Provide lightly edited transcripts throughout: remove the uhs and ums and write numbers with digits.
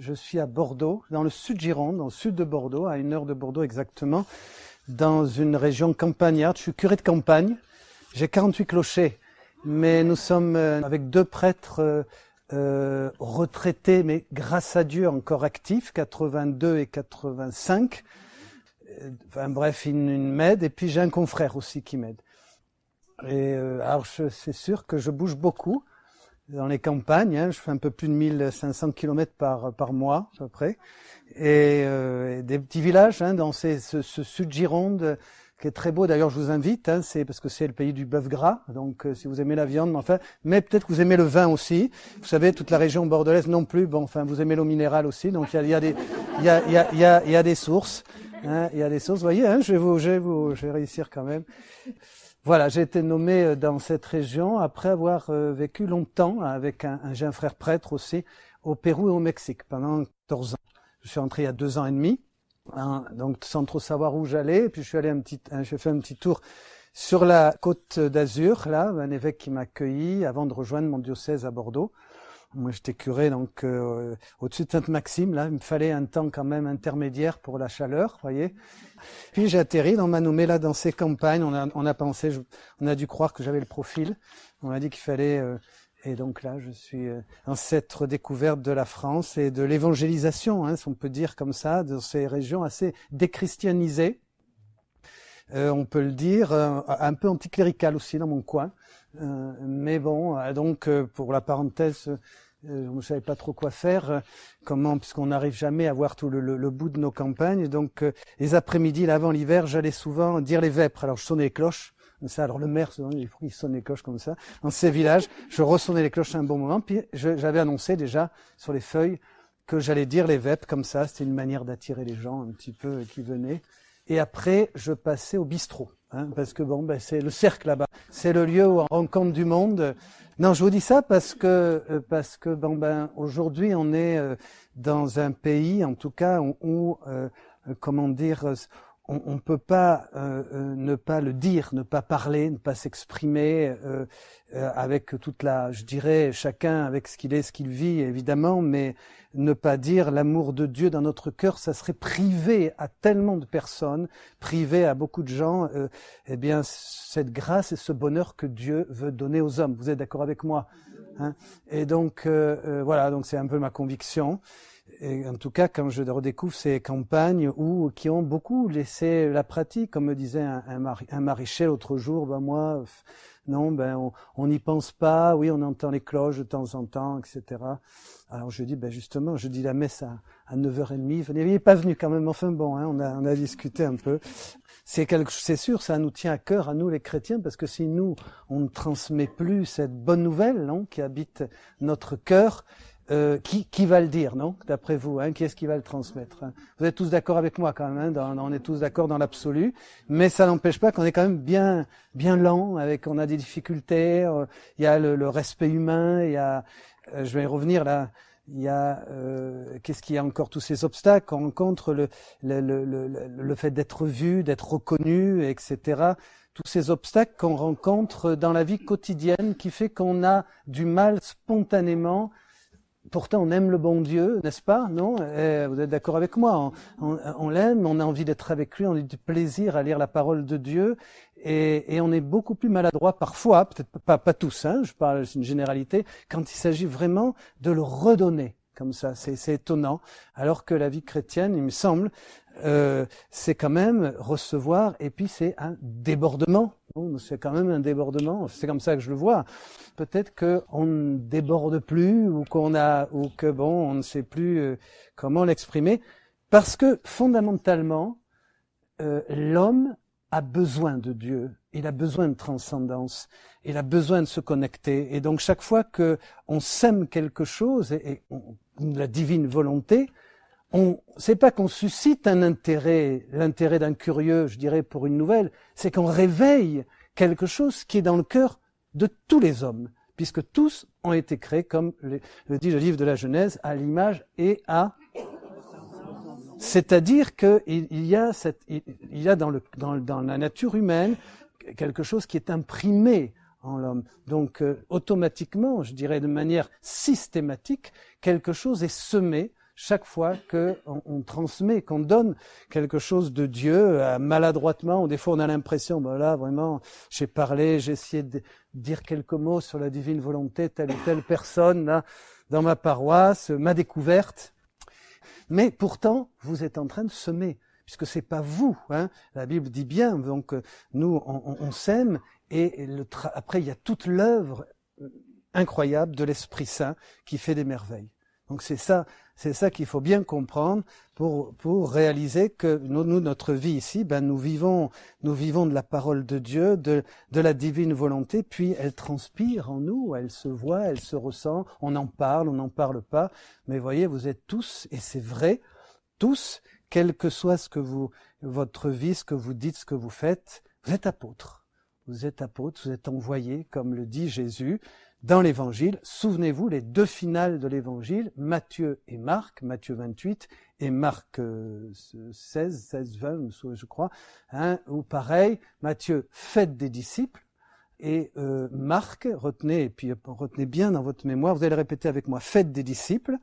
Je suis à Bordeaux, dans le sud Gironde, dans le sud de Bordeaux, à 1 heure de Bordeaux exactement, dans une région campagnarde. Je suis curé de campagne, j'ai 48 clochers, mais nous sommes avec 2 prêtres retraités, mais grâce à Dieu encore actifs, 82 et 85. Enfin bref, ils m'aident, et puis j'ai un confrère aussi qui m'aide. Et alors c'est sûr que je bouge beaucoup dans les campagnes, hein, je fais un peu plus de 1500 km par mois à peu près, et des petits villages hein, dans ce sud Gironde qui est très beau. D'ailleurs, je vous invite, hein, c'est parce que c'est le pays du bœuf gras, donc si vous aimez la viande, enfin, mais peut-être que vous aimez le vin aussi. Vous savez, toute la région bordelaise non plus. Bon, enfin, vous aimez l'eau minérale aussi, donc il y a des sources. Hein, il y a des sources. Vous voyez, hein, je vais réussir quand même. Voilà, j'ai été nommé dans cette région après avoir vécu longtemps avec j'ai un frère prêtre aussi au Pérou et au Mexique pendant 14 ans. Je suis rentré il y a 2 ans et demi, hein, donc sans trop savoir où j'allais. Et puis je suis allé j'ai fait un petit tour sur la Côte d'Azur, là, un évêque qui m'a accueilli avant de rejoindre mon diocèse à Bordeaux. Moi, j'étais curé donc au-dessus de Sainte-Maxime. Là, il me fallait un temps quand même intermédiaire pour la chaleur, voyez. Puis j'ai atterri, on m'a nommé là dans ces campagnes. On a dû croire que j'avais le profil. On m'a dit qu'il fallait. Et donc là, je suis dans cette redécouverte de la France et de l'évangélisation, hein, si on peut dire comme ça, dans ces régions assez déchristianisées. On peut le dire, un peu anticlérical aussi dans mon coin. Mais bon, donc pour la parenthèse, je ne savais pas trop quoi faire, puisqu'on n'arrive jamais à voir tout le bout de nos campagnes. Donc les après-midi, là, avant l'hiver, j'allais souvent dire les vêpres. Alors je sonnais les cloches, comme ça. Alors le maire, il sonne les cloches comme ça. Dans ces villages, je ressonnais les cloches à un bon moment. Puis j'avais annoncé déjà sur les feuilles que j'allais dire les vêpres comme ça. C'était une manière d'attirer les gens un petit peu qui venaient. Et après, je passais au bistrot, hein, parce que bon, c'est le cercle là-bas, c'est le lieu où on rencontre du monde. Non, je vous dis ça parce que aujourd'hui, on est dans un pays, en tout cas, où comment dire, on peut pas ne pas le dire, ne pas parler, ne pas s'exprimer avec toute je dirais, chacun avec ce qu'il est, ce qu'il vit, évidemment, mais ne pas dire l'amour de Dieu dans notre cœur, ça serait privé à tellement de personnes, privé à beaucoup de gens, eh bien, cette grâce et ce bonheur que Dieu veut donner aux hommes. Vous êtes d'accord avec moi, hein? Et donc, voilà, donc c'est un peu ma conviction. Et en tout cas, quand je redécouvre ces campagnes qui ont beaucoup laissé la pratique, comme me disait un maraîcher l'autre jour, on n'y pense pas, oui, on entend les cloches de temps en temps, etc. Alors je dis, justement, je dis la messe à 9h30, venez, il n'est pas venu quand même, enfin bon, hein, on a discuté un peu. C'est sûr, ça nous tient à cœur, à nous les chrétiens, parce que si nous, on ne transmet plus cette bonne nouvelle, non, qui habite notre cœur, qui va le dire, non? D'après vous, hein, qui est-ce qui va le transmettre, hein? Vous êtes tous d'accord avec moi quand même, hein, on est tous d'accord dans l'absolu, mais ça n'empêche pas qu'on est quand même bien lent, on a des difficultés, il y a le respect humain, il y a, je vais y revenir là, il y a, qu'est-ce qu'il y a encore, tous ces obstacles qu'on rencontre, le fait d'être vu, d'être reconnu, etc. Tous ces obstacles qu'on rencontre dans la vie quotidienne qui fait qu'on a du mal spontanément. Pourtant, on aime le bon Dieu, n'est-ce pas? Non? Vous êtes d'accord avec moi? On l'aime, on a envie d'être avec lui, on a du plaisir à lire la parole de Dieu, et on est beaucoup plus maladroit parfois, peut-être pas tous, hein, je parle, c'est une généralité, quand il s'agit vraiment de le redonner. Comme ça, c'est étonnant. Alors que la vie chrétienne, il me semble, c'est quand même recevoir, et puis c'est un débordement. Bon, c'est quand même un débordement. C'est comme ça que je le vois. Peut-être qu'on ne déborde plus, ou on ne sait plus comment l'exprimer, parce que fondamentalement, l'homme a besoin de Dieu. Il a besoin de transcendance. Il a besoin de se connecter. Et donc chaque fois que on sème quelque chose la divine volonté, c'est pas qu'on suscite l'intérêt d'un curieux, je dirais, pour une nouvelle, c'est qu'on réveille quelque chose qui est dans le cœur de tous les hommes, puisque tous ont été créés, comme le dit le livre de la Genèse, à l'image et à... C'est-à-dire qu'il y a dans la nature humaine quelque chose qui est imprimé en l'homme. Donc, automatiquement, je dirais de manière systématique, quelque chose est semé chaque fois qu'on transmet, qu'on donne quelque chose de Dieu, maladroitement, ou des fois on a l'impression, ben là vraiment, j'ai parlé, j'ai essayé de dire quelques mots sur la divine volonté, telle ou telle personne là, dans ma paroisse, m'a découverte. Mais pourtant, vous êtes en train de semer, puisque c'est pas vous. Hein. La Bible dit bien, donc nous on sème, et après il y a toute l'œuvre incroyable de l'Esprit Saint qui fait des merveilles. Donc c'est ça qu'il faut bien comprendre pour réaliser que nous notre vie ici, nous vivons de la parole de Dieu, de la divine volonté, puis elle transpire en nous, elle se voit, elle se ressent, on en parle pas, mais voyez, vous êtes tous, et c'est vrai, tous, quel que soit votre vie, ce que vous dites, ce que vous faites, vous êtes apôtres. Vous êtes apôtres, vous êtes envoyés, comme le dit Jésus, dans l'Évangile. Souvenez-vous, les deux finales de l'Évangile, Matthieu et Marc, Matthieu 28 et Marc 16, 20, je crois, où pareil, Matthieu, faites des disciples, et Marc, retenez bien dans votre mémoire, vous allez le répéter avec moi, faites des disciples.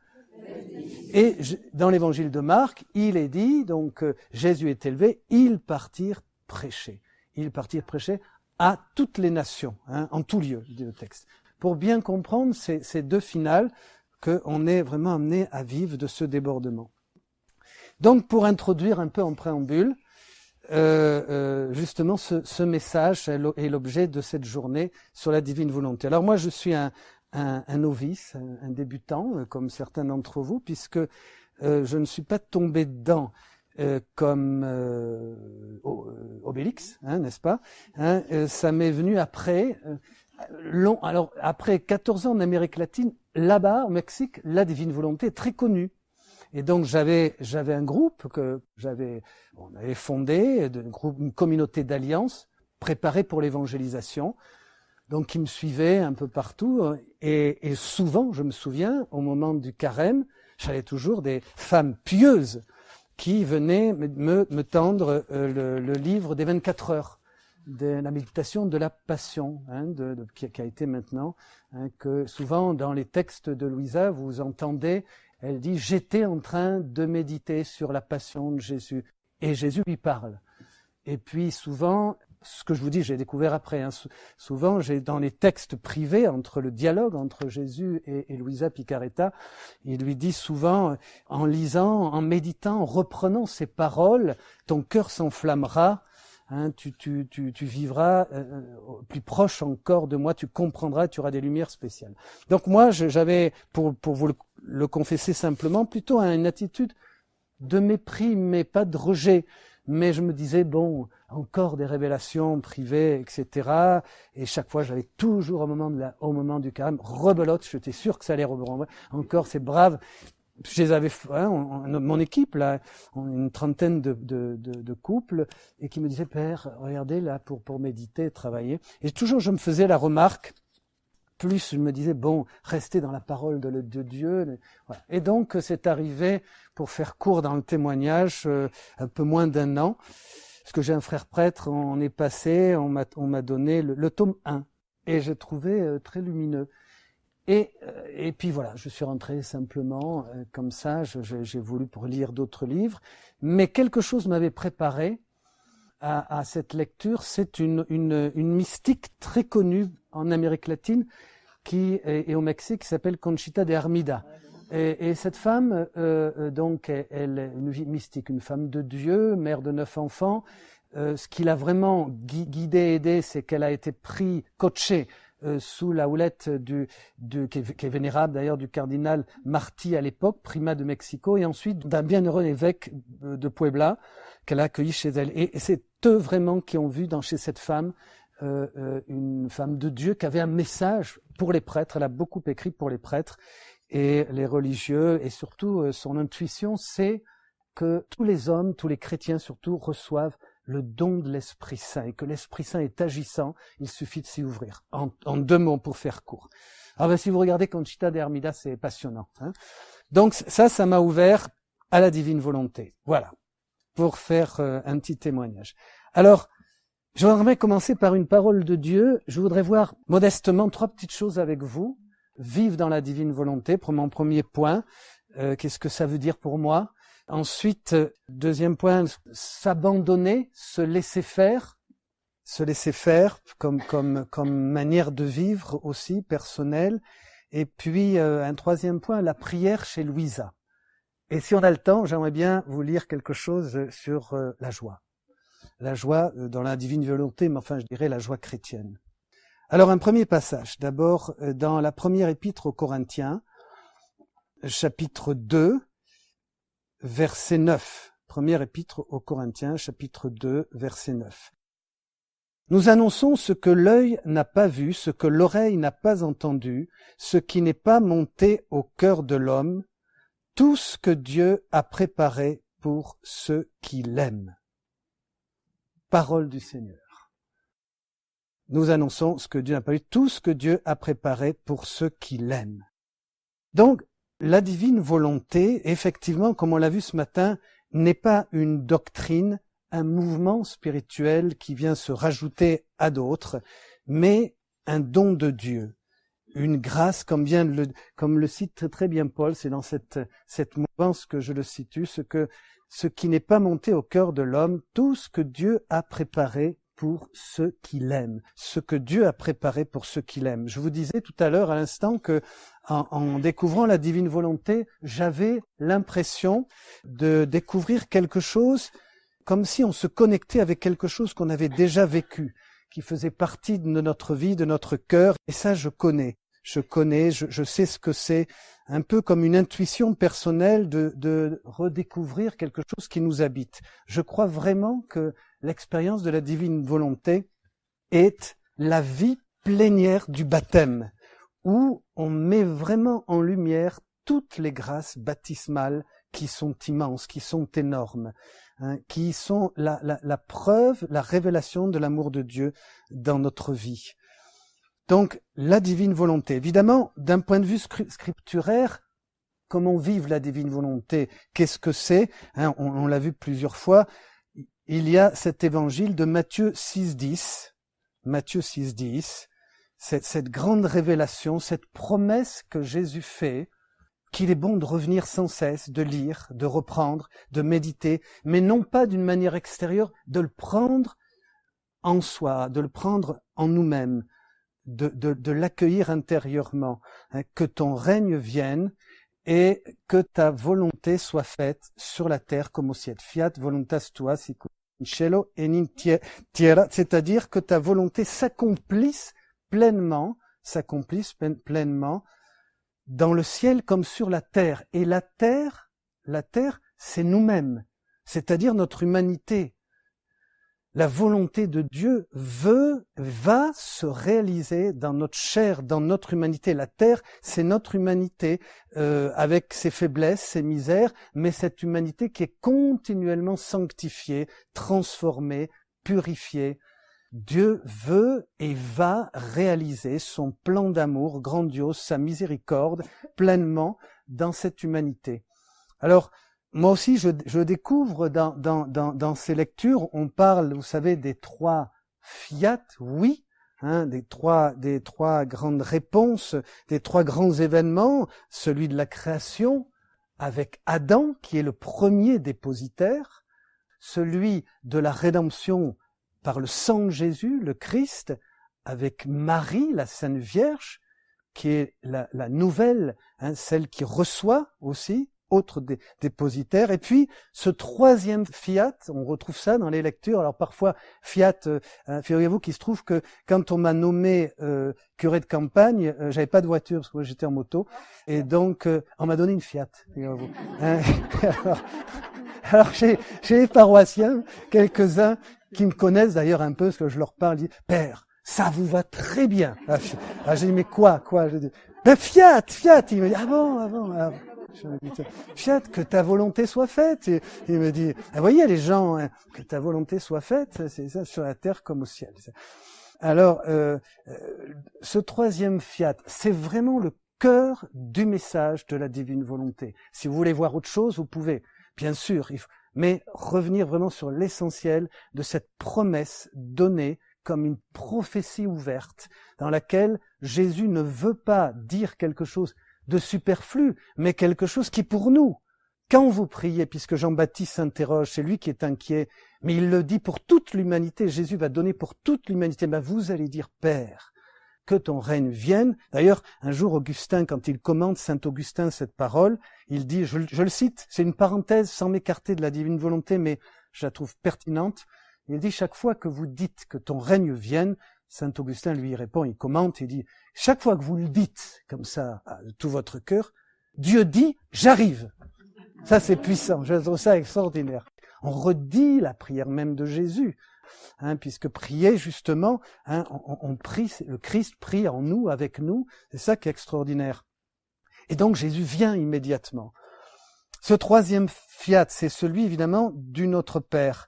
Et dans l'Évangile de Marc, il est dit, donc Jésus est élevé, ils partirent prêcher. Ils partirent prêcher à toutes les nations, en tout lieu, dit le texte. Pour bien comprendre ces deux finales, qu'on est vraiment amené à vivre de ce débordement. Donc, pour introduire un peu en préambule, justement, ce message est l'objet de cette journée sur la divine volonté. Alors moi, je suis un novice, un débutant, comme certains d'entre vous, puisque je ne suis pas tombé dedans comme Obélix, n'est-ce pas, ça m'est venu après... Alors, après 14 ans en Amérique latine, là-bas, au Mexique, la divine volonté est très connue. Et donc, j'avais un groupe on avait fondé, une communauté d'alliance préparée pour l'évangélisation. Donc, qui me suivait un peu partout. Et souvent, je me souviens, au moment du carême, j'avais toujours des femmes pieuses qui venaient me tendre le livre des 24 heures. De la méditation de la passion, qui a été maintenant, que souvent dans les textes de Louisa, vous entendez, elle dit « J'étais en train de méditer sur la passion de Jésus ». Et Jésus lui parle. Et puis souvent, ce que je vous dis, j'ai découvert après, souvent dans les textes privés, le dialogue entre Jésus et Louisa Picaretta, il lui dit souvent, en lisant, en méditant, en reprenant ces paroles, ton cœur s'enflammera, tu vivras plus proche encore de moi, tu comprendras, tu auras des lumières spéciales. Donc moi, j'avais, pour vous le confesser simplement, plutôt une attitude de mépris, mais pas de rejet. Mais je me disais, bon, encore des révélations privées, etc. Et chaque fois, j'avais toujours au moment du carême, rebelote, j'étais sûr que ça allait rebondir. Encore, c'est brave. Je les avais, mon équipe là, une trentaine de couples, et qui me disaient, Père, regardez là pour méditer, travailler. Et toujours je me faisais la remarque, plus je me disais, bon, restez dans la parole de Dieu. Voilà. Et donc c'est arrivé, pour faire court dans le témoignage, un peu moins d'un an, parce que j'ai un frère prêtre, on est passé, on m'a donné le tome 1, et j'ai trouvé très lumineux. Et puis voilà, je suis rentré simplement comme ça, j'ai voulu pour lire d'autres livres, mais quelque chose m'avait préparé à cette lecture. C'est une mystique très connue en Amérique latine et au Mexique, qui s'appelle Conchita de Armida. Et cette femme, donc, elle est une mystique, une femme de Dieu, mère de 9 enfants. Ce qui l'a vraiment guidée, aidée, c'est qu'elle a été coachée sous la houlette qui est vénérable d'ailleurs, du cardinal Martí à l'époque, primat de Mexico, et ensuite d'un bienheureux évêque de Puebla qu'elle a accueilli chez elle. Et c'est eux vraiment qui ont vu chez cette femme une femme de Dieu qui avait un message pour les prêtres. Elle a beaucoup écrit pour les prêtres et les religieux, et surtout son intuition, c'est que tous les hommes, tous les chrétiens surtout, reçoivent le don de l'Esprit Saint, et que l'Esprit Saint est agissant, il suffit de s'y ouvrir. En 2 mots pour faire court. Alors si vous regardez Conchita de Armida, c'est passionnant. Donc ça m'a ouvert à la divine volonté. Voilà, pour faire un petit témoignage. Alors, je voudrais commencer par une parole de Dieu. Je voudrais voir modestement 3 petites choses avec vous. Vivre dans la divine volonté, pour mon premier point. Qu'est-ce que ça veut dire pour moi? Ensuite, deuxième point, s'abandonner, se laisser faire comme manière de vivre aussi personnelle. Et puis un troisième point, la prière chez Louisa. Et si on a le temps, j'aimerais bien vous lire quelque chose sur la joie. La joie dans la divine volonté, mais enfin je dirais la joie chrétienne. Alors un premier passage, d'abord dans la première épître aux Corinthiens, chapitre 2, verset 9. Première épître aux Corinthiens, chapitre 2, verset 9. Nous annonçons ce que l'œil n'a pas vu, ce que l'oreille n'a pas entendu, ce qui n'est pas monté au cœur de l'homme, tout ce que Dieu a préparé pour ceux qui l'aiment. Parole du Seigneur. Nous annonçons ce que Dieu n'a pas vu, tout ce que Dieu a préparé pour ceux qui l'aiment. Donc, la divine volonté, effectivement, comme on l'a vu ce matin, n'est pas une doctrine, un mouvement spirituel qui vient se rajouter à d'autres, mais un don de Dieu. Une grâce, comme le cite très bien Paul, c'est dans cette mouvance que je le situe, ce qui n'est pas monté au cœur de l'homme, tout ce que Dieu a préparé pour ceux qui l'aiment. Ce que Dieu a préparé pour ceux qui l'aiment. Je vous disais tout à l'heure, à l'instant, que en découvrant la divine volonté, j'avais l'impression de découvrir quelque chose comme si on se connectait avec quelque chose qu'on avait déjà vécu, qui faisait partie de notre vie, de notre cœur. Et ça, je connais, je sais ce que c'est, un peu comme une intuition personnelle de redécouvrir quelque chose qui nous habite. Je crois vraiment que l'expérience de la divine volonté est la vie plénière du baptême, où on met vraiment en lumière toutes les grâces baptismales qui sont immenses, qui sont énormes, qui sont la preuve, la révélation de l'amour de Dieu dans notre vie. Donc, la divine volonté. Évidemment, d'un point de vue scripturaire, comment vivre la divine volonté? Qu'est-ce que c'est? On l'a vu plusieurs fois. Il y a cet évangile de Matthieu 6,10. Matthieu 6,10. Cette grande révélation, cette promesse que Jésus fait, qu'il est bon de revenir sans cesse, de lire, de reprendre, de méditer, mais non pas d'une manière extérieure, de le prendre en soi, de le prendre en nous-mêmes, de l'accueillir intérieurement, que ton règne vienne et que ta volonté soit faite sur la terre comme au ciel. Fiat voluntas tua sicut in cielo et in terra, c'est-à-dire que ta volonté s'accomplisse pleinement dans le ciel comme sur la terre. Et la terre, c'est nous-mêmes, c'est-à-dire notre humanité. La volonté de Dieu va se réaliser dans notre chair, dans notre humanité. La terre, c'est notre humanité, avec ses faiblesses, ses misères, mais cette humanité qui est continuellement sanctifiée, transformée, purifiée. Dieu veut et va réaliser son plan d'amour grandiose, sa miséricorde, pleinement dans cette humanité. Alors, moi aussi, je découvre dans ces lectures, on parle, vous savez, des trois fiat, oui, des trois grandes réponses, des trois grands événements, celui de la création, avec Adam, qui est le premier dépositaire, celui de la rédemption par le sang de Jésus, le Christ, avec Marie, la Sainte Vierge, qui est la nouvelle, celle qui reçoit aussi, autre dépositaire. Et puis, ce troisième fiat, on retrouve ça dans les lectures. Alors parfois, fiat, figurez-vous qu'il se trouve que quand on m'a nommé curé de campagne, j'avais pas de voiture parce que moi j'étais en moto, et donc on m'a donné une Fiat, figurez-vous. Alors j'ai les paroissiens, quelques-uns qui me connaissent d'ailleurs un peu, parce que je leur parle, disent « Père, ça vous va très bien. » J'ai dit « Mais quoi ?» J'ai dit « Ben Fiat !» Il me dit « Ah bon, ah bon. » Je me dis « Fiat, que ta volonté soit faite. » Et il me dit « Ah, voyez les gens, que ta volonté soit faite, c'est ça sur la terre comme au ciel. » Alors, ce troisième Fiat, c'est vraiment le cœur du message de la divine volonté. Si vous voulez voir autre chose, vous pouvez, bien sûr, mais revenir vraiment sur l'essentiel de cette promesse donnée comme une prophétie ouverte, dans laquelle Jésus ne veut pas dire quelque chose de superflu, mais quelque chose qui pour nous. Quand vous priez, puisque Jean-Baptiste s'interroge, c'est lui qui est inquiet, mais il le dit pour toute l'humanité, Jésus va donner pour toute l'humanité, ben vous allez dire Père, que ton règne vienne. D'ailleurs, un jour, Augustin, quand il commente Saint Augustin cette parole, il dit, je le cite, c'est une parenthèse sans m'écarter de la divine volonté, mais je la trouve pertinente. Il dit, chaque fois que vous dites que ton règne vienne, Saint Augustin lui répond, il commente, il dit, chaque fois que vous le dites comme ça, de tout votre cœur, Dieu dit, j'arrive. Ça, c'est puissant. Je trouve ça extraordinaire. On redit la prière même de Jésus, puisque prier, justement, on prie, le Christ prie en nous, avec nous. C'est ça qui est extraordinaire. Et donc, Jésus vient immédiatement. Ce troisième fiat, c'est celui, évidemment, du Notre Père.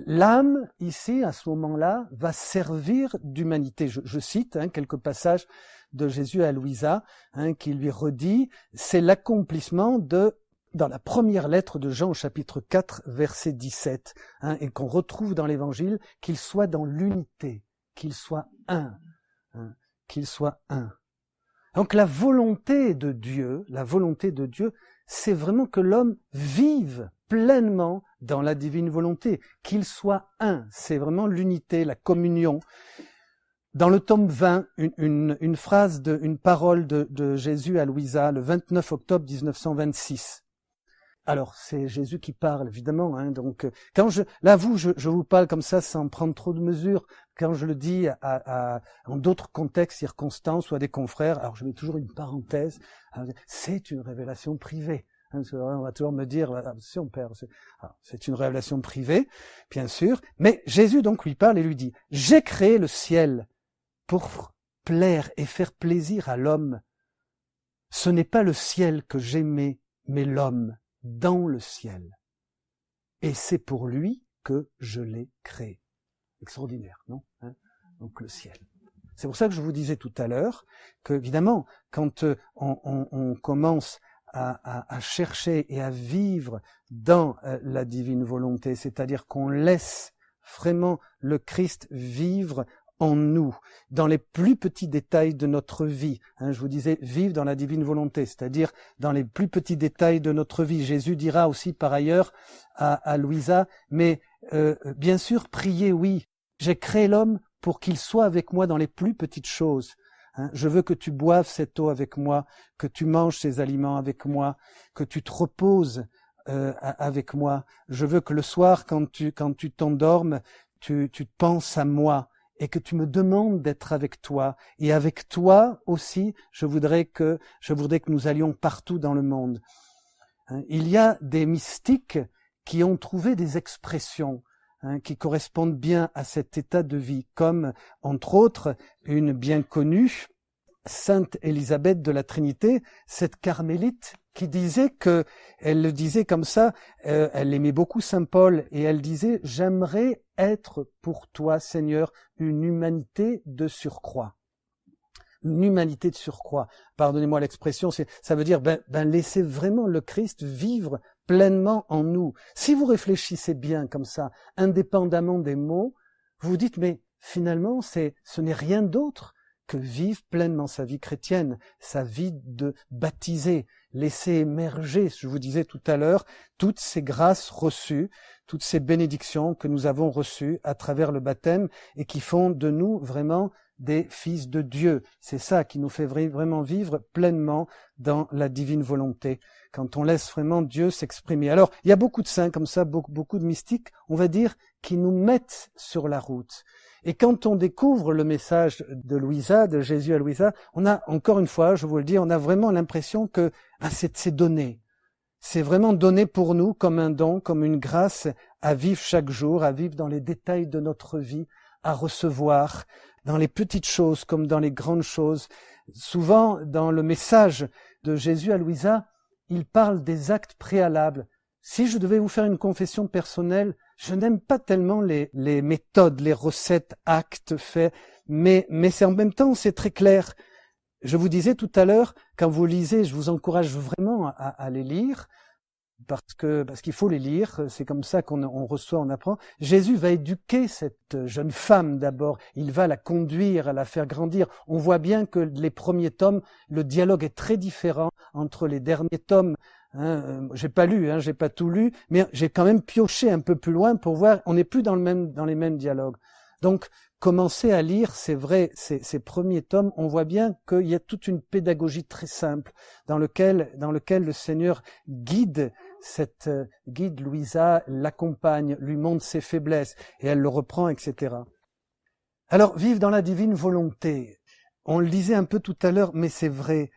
L'âme, ici, à ce moment-là, va servir d'humanité. Je cite quelques passages de Jésus à Louisa, qui lui redit, c'est l'accomplissement dans la première lettre de Jean, chapitre 4, verset 17, et qu'on retrouve dans l'Évangile, qu'il soit dans l'unité, qu'il soit un, qu'il soit un. Donc la volonté de Dieu, c'est vraiment que l'homme vive pleinement dans la divine volonté, qu'il soit un. C'est vraiment l'unité, la communion. Dans le tome 20, une phrase, une parole de Jésus à Louisa, le 29 octobre 1926. Alors, c'est Jésus qui parle, évidemment. Donc, quand je vous parle comme ça sans prendre trop de mesures. Quand je le dis en d'autres contextes, circonstances ou à des confrères, alors je mets toujours une parenthèse. C'est une révélation privée. On va toujours me dire, attention père, c'est une révélation privée, bien sûr. Mais Jésus donc lui parle et lui dit, j'ai créé le ciel pour plaire et faire plaisir à l'homme. Ce n'est pas le ciel que j'aimais, mais l'homme dans le ciel. Et c'est pour lui que je l'ai créé. Extraordinaire, non ? Donc le ciel. C'est pour ça que je vous disais tout à l'heure que, évidemment, quand on commence à chercher et à vivre dans la divine volonté, c'est-à-dire qu'on laisse vraiment le Christ vivre en nous, dans les plus petits détails de notre vie. Je vous disais, vivre dans la divine volonté, c'est-à-dire dans les plus petits détails de notre vie. Jésus dira aussi par ailleurs à Louisa, mais bien sûr, priez, oui. J'ai créé l'homme pour qu'il soit avec moi dans les plus petites choses. Je veux que tu boives cette eau avec moi, que tu manges ces aliments avec moi, que tu te reposes avec moi. Je veux que le soir, quand tu t'endormes, tu te penses à moi et que tu me demandes d'être avec toi. Et avec toi aussi, je voudrais que nous allions partout dans le monde. Il y a des mystiques qui ont trouvé des expressions qui correspondent bien à cet état de vie, comme, entre autres, une bien connue, Sainte Élisabeth de la Trinité, cette carmélite qui disait elle le disait comme ça, elle aimait beaucoup Saint Paul, et elle disait « J'aimerais être pour toi, Seigneur, une humanité de surcroît ». Une humanité de surcroît. Pardonnez-moi l'expression, ça veut dire laisser vraiment le Christ vivre pleinement en nous. Si vous réfléchissez bien comme ça, indépendamment des mots, vous vous dites, mais finalement, ce n'est rien d'autre que vivre pleinement sa vie chrétienne, sa vie de baptisé, laisser émerger, je vous disais tout à l'heure, toutes ces grâces reçues, toutes ces bénédictions que nous avons reçues à travers le baptême et qui font de nous vraiment des fils de Dieu. C'est ça qui nous fait vraiment vivre pleinement dans la divine volonté, quand on laisse vraiment Dieu s'exprimer. Alors, il y a beaucoup de saints comme ça, beaucoup de mystiques, on va dire, qui nous mettent sur la route. Et quand on découvre le message de Louisa, de Jésus à Louisa, on a, encore une fois, je vous le dis, on a vraiment l'impression que c'est donné. C'est vraiment donné pour nous comme un don, comme une grâce à vivre chaque jour, à vivre dans les détails de notre vie, à recevoir dans les petites choses comme dans les grandes choses. Souvent, dans le message de Jésus à Louisa, il parle des actes préalables. Si je devais vous faire une confession personnelle, je n'aime pas tellement les méthodes, les recettes, actes, faits, mais c'est en même temps, c'est très clair. Je vous disais tout à l'heure, quand vous lisez, je vous encourage vraiment à les lire, parce qu'il faut les lire, c'est comme ça on reçoit, on apprend. Jésus va éduquer cette jeune femme d'abord, il va la conduire, la faire grandir. On voit bien que les premiers tomes, le dialogue est très différent entre les derniers tomes. J'ai pas lu, j'ai pas tout lu, mais j'ai quand même pioché un peu plus loin pour voir, on n'est plus dans les mêmes dialogues. Donc, commencer à lire, c'est vrai, ces premiers tomes, on voit bien qu'il y a toute une pédagogie très simple dans lequel le Seigneur guide Louisa, l'accompagne, lui montre ses faiblesses, et elle le reprend, etc. Alors, vivre dans la divine volonté. On le disait un peu tout à l'heure, mais c'est vrai.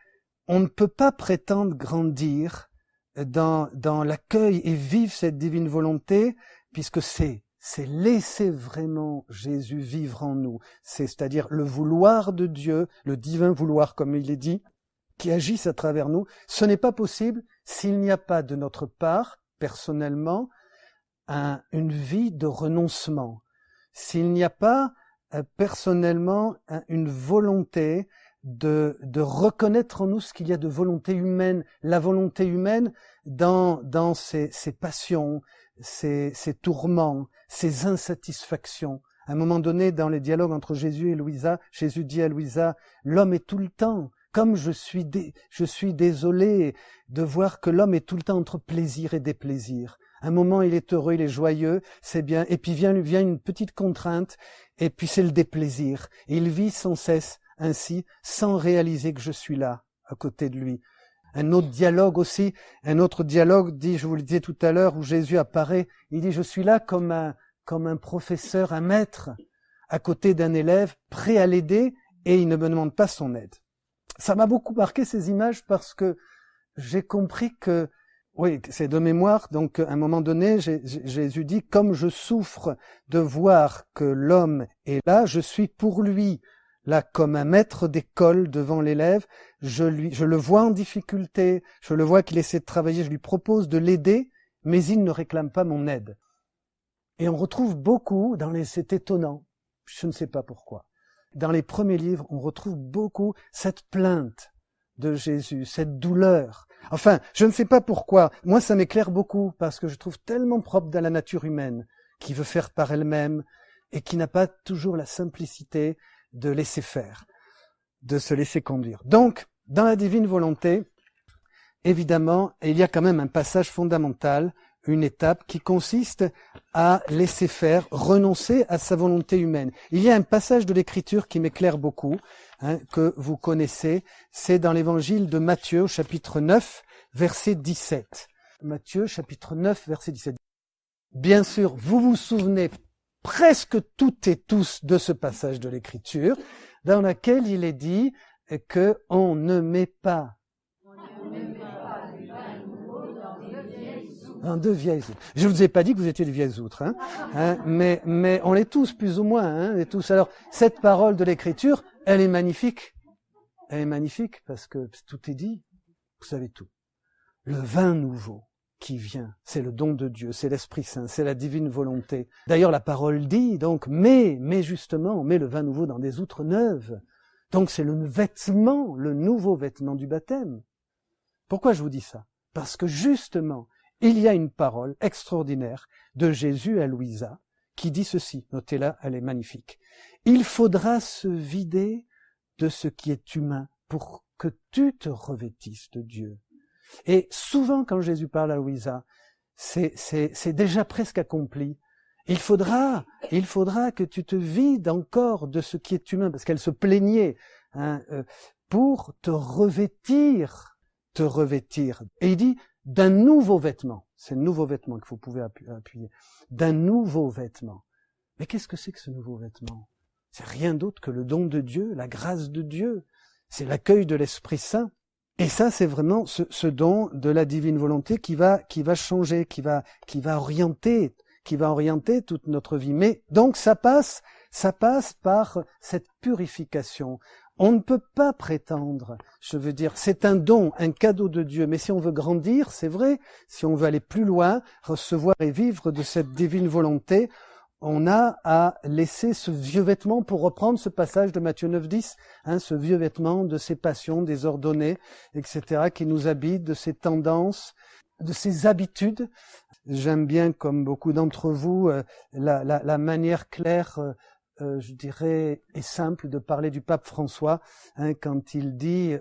On ne peut pas prétendre grandir dans l'accueil et vivre cette divine volonté, puisque c'est laisser vraiment Jésus vivre en nous. C'est-à-dire le vouloir de Dieu, le divin vouloir, comme il est dit, qui agisse à travers nous. Ce n'est pas possible s'il n'y a pas de notre part, personnellement, une vie de renoncement. S'il n'y a pas, personnellement, une volonté de reconnaître en nous ce qu'il y a de volonté humaine, la volonté humaine dans ses passions, ses tourments, ses insatisfactions. À un moment donné, dans les dialogues entre Jésus et Louisa, Jésus dit à Louisa, « L'homme est tout le temps, comme je suis désolé de voir que l'homme est tout le temps entre plaisir et déplaisir. Un moment, il est heureux, il est joyeux, c'est bien, et puis vient une petite contrainte, et puis c'est le déplaisir. Et il vit sans cesse ainsi, sans réaliser que je suis là, à côté de lui. » Un autre dialogue dit, je vous le disais tout à l'heure, où Jésus apparaît, il dit, je suis là comme un professeur, un maître, à côté d'un élève, prêt à l'aider, et il ne me demande pas son aide. Ça m'a beaucoup marqué ces images parce que j'ai compris que, oui, c'est de mémoire, donc à un moment donné, Jésus dit, comme je souffre de voir que l'homme est là, je suis pour lui. Là, comme un maître d'école devant l'élève, je le vois en difficulté, je le vois qu'il essaie de travailler, je lui propose de l'aider, mais il ne réclame pas mon aide. Et on retrouve beaucoup c'est étonnant, je ne sais pas pourquoi. Dans les premiers livres, on retrouve beaucoup cette plainte de Jésus, cette douleur. Enfin, je ne sais pas pourquoi. Moi, ça m'éclaire beaucoup parce que je trouve tellement propre dans la nature humaine, qui veut faire par elle-même et qui n'a pas toujours la simplicité de laisser faire, de se laisser conduire. Donc, dans la divine volonté, évidemment, il y a quand même un passage fondamental, une étape qui consiste à laisser faire, renoncer à sa volonté humaine. Il y a un passage de l'Écriture qui m'éclaire beaucoup, que vous connaissez, c'est dans l'évangile de Matthieu, au chapitre 9, verset 17. Matthieu, chapitre 9, verset 17. Bien sûr, vous vous souvenez presque toutes et tous de ce passage de l'Écriture, dans lequel il est dit que on ne met pas dans de vieilles outres. Je ne vous ai pas dit que vous étiez de vieilles outres, mais on l'est tous plus ou moins, les tous. Alors cette parole de l'Écriture, elle est magnifique. Elle est magnifique parce que tout est dit. Vous savez tout. Le vin nouveau qui vient, c'est le don de Dieu, c'est l'Esprit Saint, c'est la divine volonté. D'ailleurs, la parole dit, donc, mais justement, on met le vin nouveau dans des outres neuves. Donc, c'est le nouveau vêtement du baptême. Pourquoi je vous dis ça? Parce que justement, il y a une parole extraordinaire de Jésus à Louisa qui dit ceci. Notez-la, elle est magnifique. Il faudra se vider de ce qui est humain pour que tu te revêtisses de Dieu. Et souvent, quand Jésus parle à Louisa, c'est déjà presque accompli. Il faudra que tu te vides encore de ce qui est humain, parce qu'elle se plaignait, pour te revêtir. Et il dit d'un nouveau vêtement. C'est le nouveau vêtement qu'il faut pouvoir appuyer. D'un nouveau vêtement. Mais qu'est-ce que c'est que ce nouveau vêtement? C'est rien d'autre que le don de Dieu, la grâce de Dieu. C'est l'accueil de l'Esprit Saint. Et ça, c'est vraiment ce don de la divine volonté qui va changer, qui va orienter toute notre vie. Mais donc ça passe par cette purification. On ne peut pas prétendre, je veux dire, c'est un don, un cadeau de Dieu. Mais si on veut grandir, c'est vrai, si on veut aller plus loin, recevoir et vivre de cette divine volonté, on a à laisser ce vieux vêtement, pour reprendre ce passage de Matthieu 9, 10, ce vieux vêtement de ces passions désordonnées, etc., qui nous habitent, de ces tendances de ses habitudes. J'aime bien, comme beaucoup d'entre vous, la manière claire, je dirais, et simple de parler du pape François, quand il dit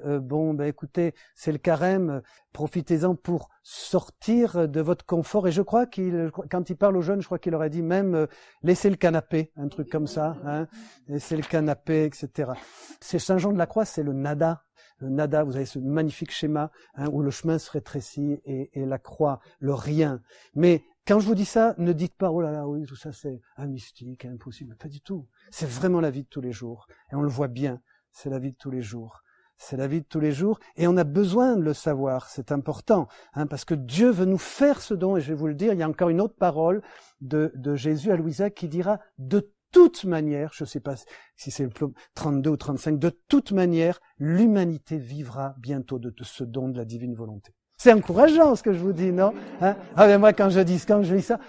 écoutez, c'est le carême, profitez-en pour sortir de votre confort. Et je crois quand il parle aux jeunes, je crois qu'il leur a dit même laissez le canapé, un truc comme ça, laissez le canapé, etc. C'est Saint Jean de la Croix, c'est le nada. Le nada, vous avez ce magnifique schéma où le chemin se rétrécit et la croix, le rien. Mais quand je vous dis ça, ne dites pas, oh là là, oui, tout ça c'est un mystique, impossible. Pas du tout. C'est vraiment la vie de tous les jours. Et on le voit bien, c'est la vie de tous les jours. C'est la vie de tous les jours. Et on a besoin de le savoir, c'est important. Parce que Dieu veut nous faire ce don. Et je vais vous le dire, il y a encore une autre parole de Jésus à Louisa qui dira de toute manière, je ne sais pas si c'est le 32 ou 35, de toute manière, l'humanité vivra bientôt de ce don de la divine volonté. C'est encourageant ce que je vous dis, non? Mais moi, quand je lis ça,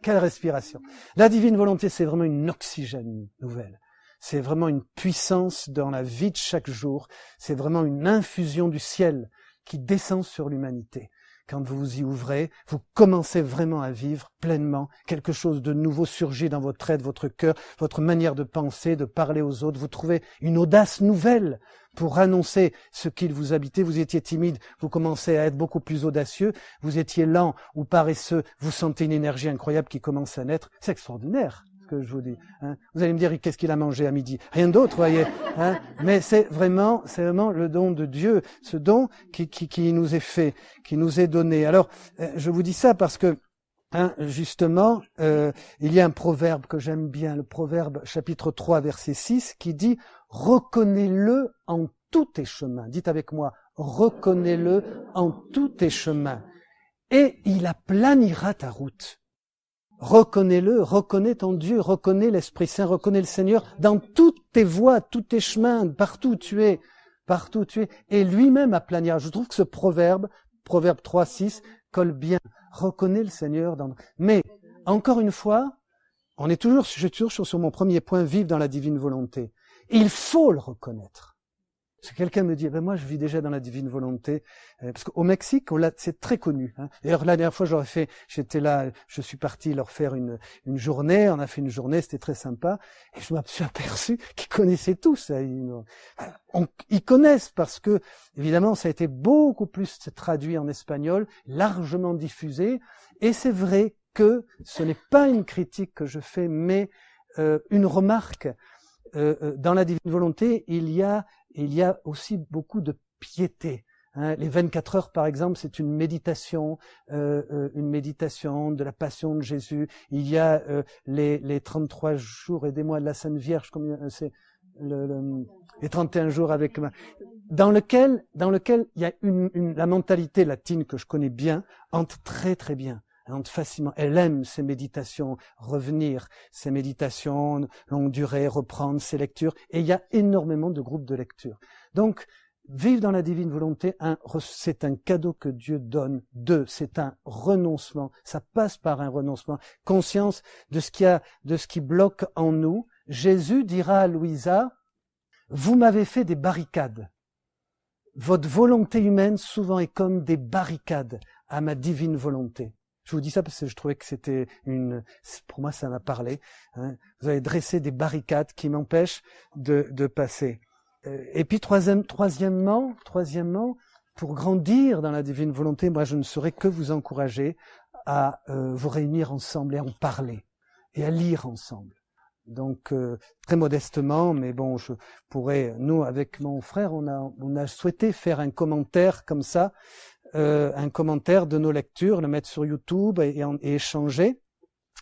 quelle respiration. La divine volonté, c'est vraiment une oxygène nouvelle. C'est vraiment une puissance dans la vie de chaque jour. C'est vraiment une infusion du ciel qui descend sur l'humanité. Quand vous vous y ouvrez, vous commencez vraiment à vivre pleinement. Quelque chose de nouveau surgit dans votre être, votre cœur, votre manière de penser, de parler aux autres. Vous trouvez une audace nouvelle pour annoncer ce qu'il vous habitait. Vous étiez timide, vous commencez à être beaucoup plus audacieux. Vous étiez lent ou paresseux, vous sentez une énergie incroyable qui commence à naître. C'est extraordinaire ce que je vous dis. Vous allez me dire, qu'est-ce qu'il a mangé à midi? Rien d'autre, voyez. Mais c'est vraiment le don de Dieu, ce don qui nous est fait, qui nous est donné. Alors, je vous dis ça parce que justement, il y a un proverbe que j'aime bien, le proverbe chapitre 3, verset 6, qui dit « Reconnais-le en tous tes chemins ». Dites avec moi « Reconnais-le en tous tes chemins et il aplanira ta route ». Reconnais-le, reconnais ton Dieu, reconnais l'Esprit Saint, reconnais le Seigneur dans toutes tes voies, tous tes chemins, partout où tu es, et lui-même aplanira. Je trouve que ce proverbe 3, 6, colle bien. Reconnais le Seigneur dans... Mais, encore une fois, je suis toujours sur mon premier point, vivre dans la divine volonté. Il faut le reconnaître. Si quelqu'un me dit, moi je vis déjà dans la divine volonté, parce qu'au Mexique, c'est très connu. D'ailleurs, la dernière fois, j'étais là, je suis parti leur faire une journée, on a fait une journée, c'était très sympa, et je me suis aperçu qu'ils connaissaient tous. Ils connaissent parce que, évidemment, ça a été beaucoup plus traduit en espagnol, largement diffusé, et c'est vrai que ce n'est pas une critique que je fais, mais une remarque. Dans la divine volonté, il y a aussi beaucoup de piété. Les 24 heures, par exemple, c'est une méditation de la passion de Jésus. Il y a les 33 jours, aidez-moi, de la Sainte Vierge, c'est les 31 jours avec dans lequel il y a la mentalité latine que je connais bien, entre très très bien. Facilement. Elle aime ces méditations, revenir, ces méditations, longue durée, reprendre ses lectures. Et il y a énormément de groupes de lecture. Donc, vivre dans la divine volonté, c'est un cadeau que Dieu donne. 2, c'est un renoncement. Ça passe par un renoncement. Conscience de ce qui bloque en nous. Jésus dira à Louisa, vous m'avez fait des barricades. Votre volonté humaine souvent est comme des barricades à ma divine volonté. Je vous dis ça parce que je trouvais que c'était pour moi ça m'a parlé. Vous avez dressé des barricades qui m'empêchent de passer. Et puis troisièmement, pour grandir dans la divine volonté, moi je ne saurais que vous encourager à vous réunir ensemble et à en parler et à lire ensemble. Donc très modestement, mais bon, nous avec mon frère, on a souhaité faire un commentaire comme ça. Un commentaire de nos lectures, le mettre sur YouTube et échanger.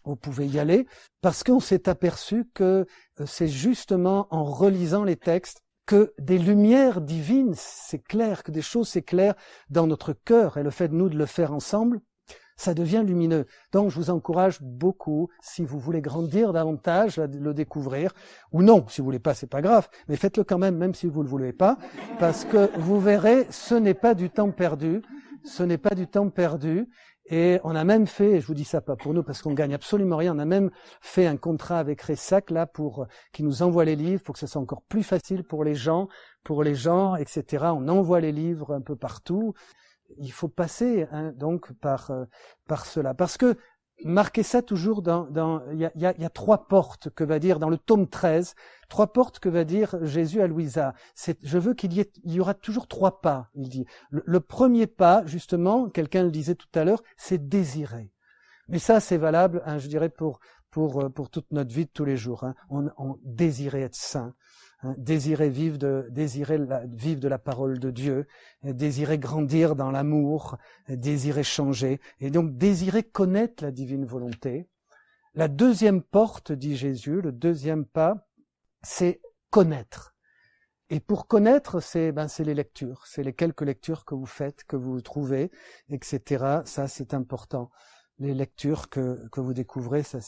Vous pouvez y aller parce qu'on s'est aperçu que c'est justement en relisant les textes que des lumières divines s'éclairent, que des choses s'éclairent dans notre cœur et le fait de nous de le faire ensemble, ça devient lumineux. Donc je vous encourage beaucoup, si vous voulez grandir davantage, à le découvrir, ou non, si vous voulez pas, c'est pas grave, mais faites-le quand même si vous le voulez pas, parce que vous verrez, ce n'est pas du temps perdu, et on a même fait, et je vous dis ça pas pour nous parce qu'on gagne absolument rien, on a même fait un contrat avec Ressac là qui nous envoie les livres pour que ce soit encore plus facile pour les gens, etc. On envoie les livres un peu partout. il faut passer donc par cela. Parce que marquez ça toujours il y a 3 portes que va dire dans le tome 13, 3 portes que va dire Jésus à Louisa. Je veux il y aura toujours 3 pas, il dit. Le premier pas, justement, quelqu'un le disait tout à l'heure, c'est désirer. Mais ça, c'est valable, je dirais, pour toute notre vie de tous les jours. On désirait être saint. Désirer vivre de la parole de Dieu, désirer grandir dans l'amour, désirer changer, et donc désirer connaître la divine volonté. La deuxième porte, dit Jésus, le deuxième pas, c'est connaître. Et pour connaître, c'est les lectures, c'est les quelques lectures que vous faites, que vous trouvez, etc. Ça, c'est important. Les lectures que vous découvrez, ça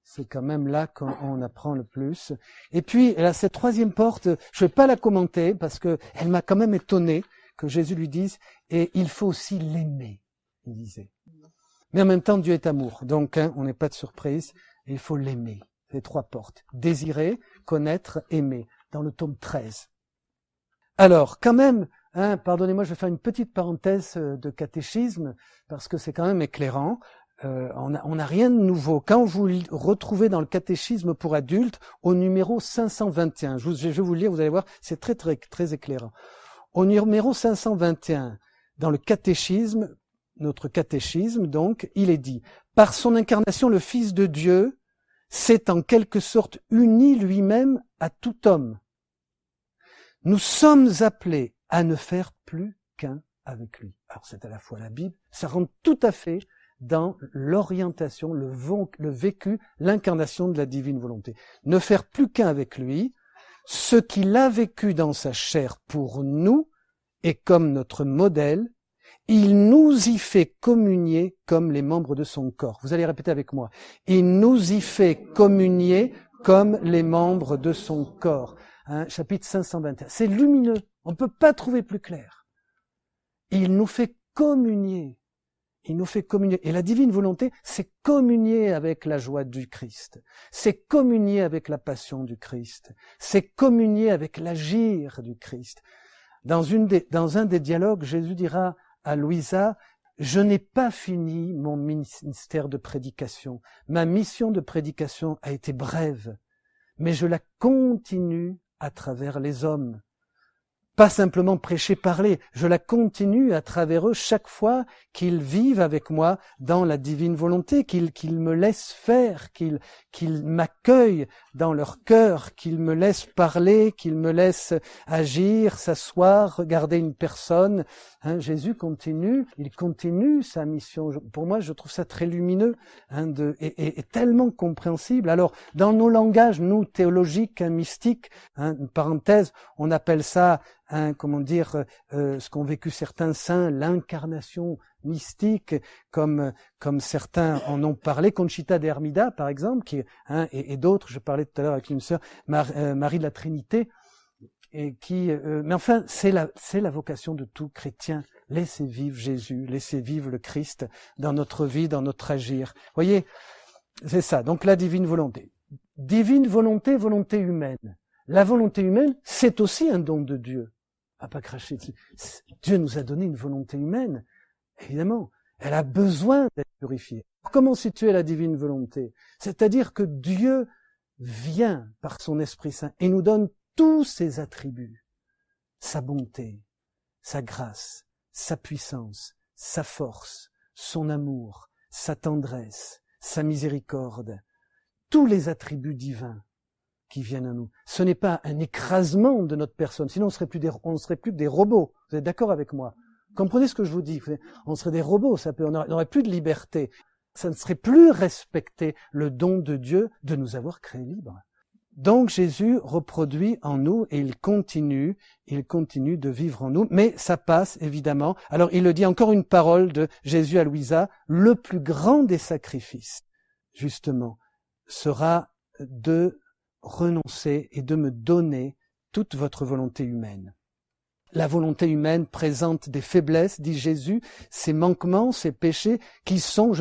c'est quand même là qu'on apprend le plus. Et puis, là, cette troisième porte, je vais pas la commenter parce que elle m'a quand même étonné que Jésus lui dise, et il faut aussi l'aimer, il disait. Mais en même temps, Dieu est amour. Donc, on n'est pas de surprise, il faut l'aimer. Les 3 portes. Désirer, connaître, aimer. Dans le tome 13. Alors, quand même, pardonnez-moi, je vais faire une petite parenthèse de catéchisme parce que c'est quand même éclairant. On n'a rien de nouveau. Quand vous retrouvez dans le catéchisme pour adultes, au numéro 521, je vais vous le lire, vous allez voir, c'est très, très, très éclairant. Au numéro 521, dans le catéchisme, notre catéchisme, donc, il est dit, par son incarnation, le Fils de Dieu s'est en quelque sorte uni lui-même à tout homme. Nous sommes appelés à ne faire plus qu'un avec lui. Alors, c'est à la fois la Bible, ça rentre tout à fait dans l'orientation, le vécu, l'incarnation de la divine volonté. Ne faire plus qu'un avec lui, ce qu'il a vécu dans sa chair pour nous, et comme notre modèle, il nous y fait communier comme les membres de son corps. Vous allez répéter avec moi. Il nous y fait communier comme les membres de son corps. Chapitre 521. C'est lumineux. On ne peut pas trouver plus clair. Il nous fait communier. Il nous fait communier. Et la divine volonté, c'est communier avec la joie du Christ. C'est communier avec la passion du Christ. C'est communier avec l'agir du Christ. Dans un des dialogues, Jésus dira à Louisa, « Je n'ai pas fini mon ministère de prédication. Ma mission de prédication a été brève, mais je la continue à travers les hommes. » Pas simplement prêcher, parler, je la continue à travers eux chaque fois qu'ils vivent avec moi dans la divine volonté, qu'ils me laissent faire, qu'ils m'accueillent dans leur cœur, qu'ils me laissent parler, qu'ils me laissent agir, s'asseoir, regarder une personne. Jésus continue, il continue sa mission. Pour moi, je trouve ça très lumineux et tellement compréhensible. Alors, dans nos langages, nous, théologiques, mystiques, une parenthèse, on appelle ça ce qu'ont vécu certains saints, l'incarnation mystique, comme certains en ont parlé, Conchita de Hermida, par exemple, et d'autres, je parlais tout à l'heure avec une sœur, Marie de la Trinité, mais enfin, c'est la vocation de tout chrétien. Laissez vivre Jésus, laissez vivre le Christ dans notre vie, dans notre agir. Voyez, c'est ça. Donc la divine volonté. Divine volonté, volonté humaine. La volonté humaine, c'est aussi un don de Dieu. À pas cracher dessus. Dieu nous a donné une volonté humaine. Évidemment, elle a besoin d'être purifiée. Comment situer la divine volonté? C'est-à-dire que Dieu vient par son Esprit Saint et nous donne tous ses attributs. Sa bonté, sa grâce, sa puissance, sa force, son amour, sa tendresse, sa miséricorde. Tous les attributs divins qui viennent à nous. Ce n'est pas un écrasement de notre personne, sinon on serait plus que des robots. Vous êtes d'accord avec moi? Comprenez ce que je vous dis? On serait des robots, on n'aurait plus de liberté. Ça ne serait plus respecter le don de Dieu de nous avoir créés libres. Donc Jésus reproduit en nous et il continue de vivre en nous, mais ça passe évidemment. Alors il le dit encore une parole de Jésus à Louisa, le plus grand des sacrifices, justement, sera de renoncer et de me donner toute votre volonté humaine. La volonté humaine présente des faiblesses, dit Jésus, ces manquements, ces péchés, qui sont,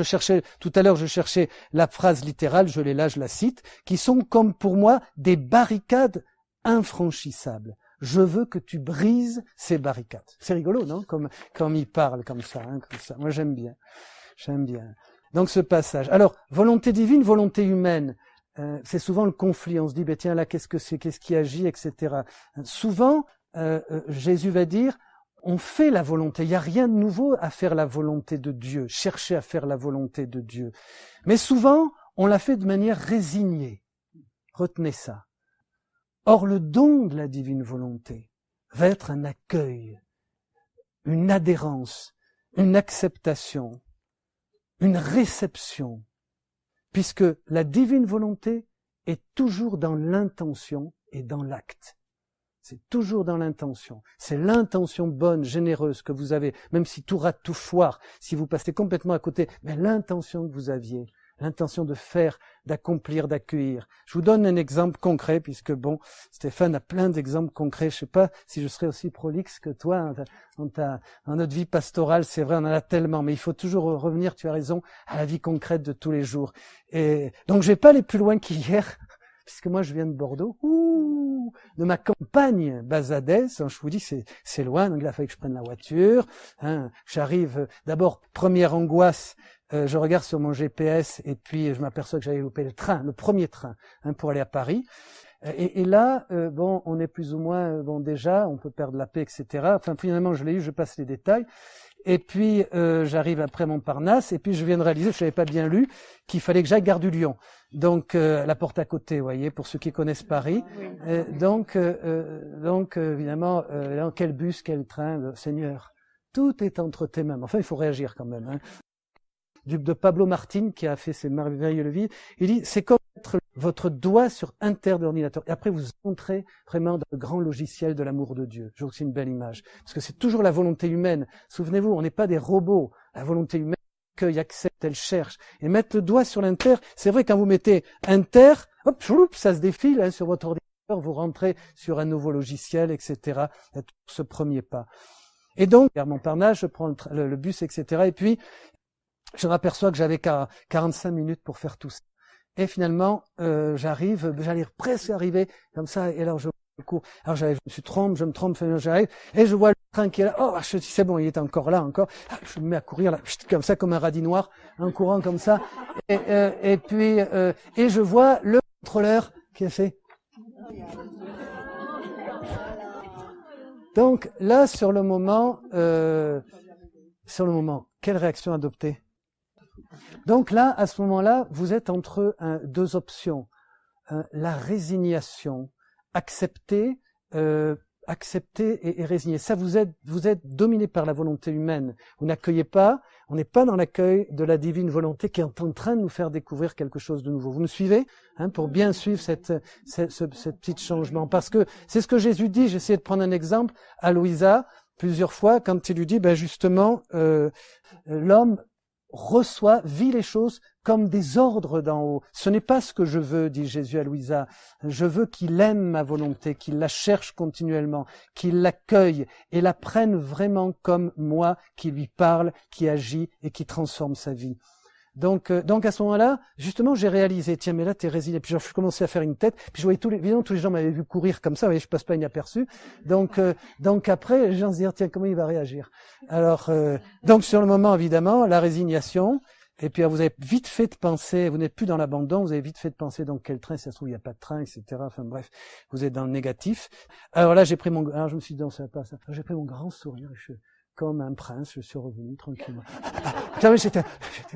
tout à l'heure je cherchais la phrase littérale, je la cite, qui sont comme pour moi des barricades infranchissables. je veux que tu brises ces barricades. C'est rigolo, non? Comme il parle comme ça, comme ça. Moi, j'aime bien. Donc, ce passage. Alors, volonté divine, volonté humaine. C'est souvent le conflit. On se dit, tiens, là, qu'est-ce que c'est? Qu'est-ce qui agit, etc. Souvent, Jésus va dire, on fait la volonté. Il n'y a rien de nouveau à faire la volonté de Dieu. Chercher à faire la volonté de Dieu. Mais souvent, on l'a fait de manière résignée. Retenez ça. Or, le don de la divine volonté va être un accueil, une adhérence, une acceptation, une réception, puisque la divine volonté est toujours dans l'intention et dans l'acte. C'est toujours dans l'intention. C'est l'intention bonne, généreuse que vous avez, même si tout rate, tout foire, si vous passez complètement à côté, mais l'intention que vous aviez, l'intention de faire, d'accomplir, d'accueillir. Je vous donne un exemple concret, puisque Stéphane a plein d'exemples concrets. Je sais pas si je serai aussi prolixe que toi. Dans notre vie pastorale, c'est vrai, on en a tellement, mais il faut toujours revenir, tu as raison, à la vie concrète de tous les jours. Et donc, je vais pas aller plus loin qu'hier, puisque moi, je viens de Bordeaux, de ma campagne basadaise. Je vous dis, c'est loin, donc il a fallu que je prenne la voiture. J'arrive, d'abord, première angoisse, je regarde sur mon GPS et puis je m'aperçois que j'avais loupé le premier train pour aller à Paris. Et là, on est plus ou moins, déjà, on peut perdre la paix, etc. Enfin, finalement, je l'ai eu, je passe les détails. Et puis, j'arrive après Montparnasse, et puis je viens de réaliser, je n'avais pas bien lu, qu'il fallait que j'aille Gare du Lion. Donc, la porte à côté, vous voyez, pour ceux qui connaissent Paris. Donc, évidemment, quel bus, quel train, Seigneur, tout est entre tes mains. Enfin, il faut réagir quand même. De Pablo Martin, qui a fait ces merveilleux livres, il dit, c'est comme mettre votre doigt sur un terre d'ordinateur. Et après, vous entrez vraiment dans le grand logiciel de l'amour de Dieu. Je trouve que c'est une belle image. Parce que c'est toujours la volonté humaine. Souvenez-vous, on n'est pas des robots. La volonté humaine, elle accepte, elle cherche. Et mettre le doigt sur l'inter, c'est vrai, quand vous mettez inter, hop, ça se défile sur votre ordinateur, vous rentrez sur un nouveau logiciel, etc. Il y a tout ce premier pas. Et donc, vers Montparnasse, je prends le bus, etc. Et puis, je m'aperçois que j'avais 45 minutes pour faire tout ça. Et finalement, j'allais presque arriver comme ça, et alors je cours. Alors je me trompe, j'arrive, et je vois le train qui est là. Oh, je dis, c'est bon, il est encore là, encore. Je me mets à courir là, comme ça, comme un radis noir, en courant comme ça. Et puis, je vois le contrôleur qui a fait. Donc là, sur le moment, quelle réaction adopter? Donc là, à ce moment-là, vous êtes entre deux options. La résignation, accepter et résigner. Ça, vous êtes dominé par la volonté humaine. Vous n'accueillez pas, on n'est pas dans l'accueil de la divine volonté qui est en train de nous faire découvrir quelque chose de nouveau. Vous me suivez pour bien suivre ce petit changement. Parce que c'est ce que Jésus dit, j'ai essayé de prendre un exemple à Louisa plusieurs fois, quand il lui dit, justement, l'homme vit les choses comme des ordres d'en haut. Ce n'est pas ce que je veux, dit Jésus à Louisa. Je veux qu'il aime ma volonté, qu'il la cherche continuellement, qu'il l'accueille et la prenne vraiment comme moi, qui lui parle, qui agit et qui transforme sa vie. Donc à ce moment-là, justement, j'ai réalisé, tiens, mais là, t'es résigné. Puis je commençais à faire une tête. Puis je voyais évidemment, tous les gens m'avaient vu courir comme ça. Vous voyez, je passe pas inaperçu. Donc après, les gens se disent, tiens, comment il va réagir? Alors, donc sur le moment, évidemment, la résignation. Et puis, vous avez vite fait de penser, vous n'êtes plus dans l'abandon, vous avez vite fait de penser dans quel train, si ça se trouve, il n'y a pas de train, etc. Enfin, bref, vous êtes dans le négatif. Alors là, je me suis dit, non, ça va pas, ça. J'ai pris mon grand sourire, comme un prince, je suis revenu tranquillement. J'étais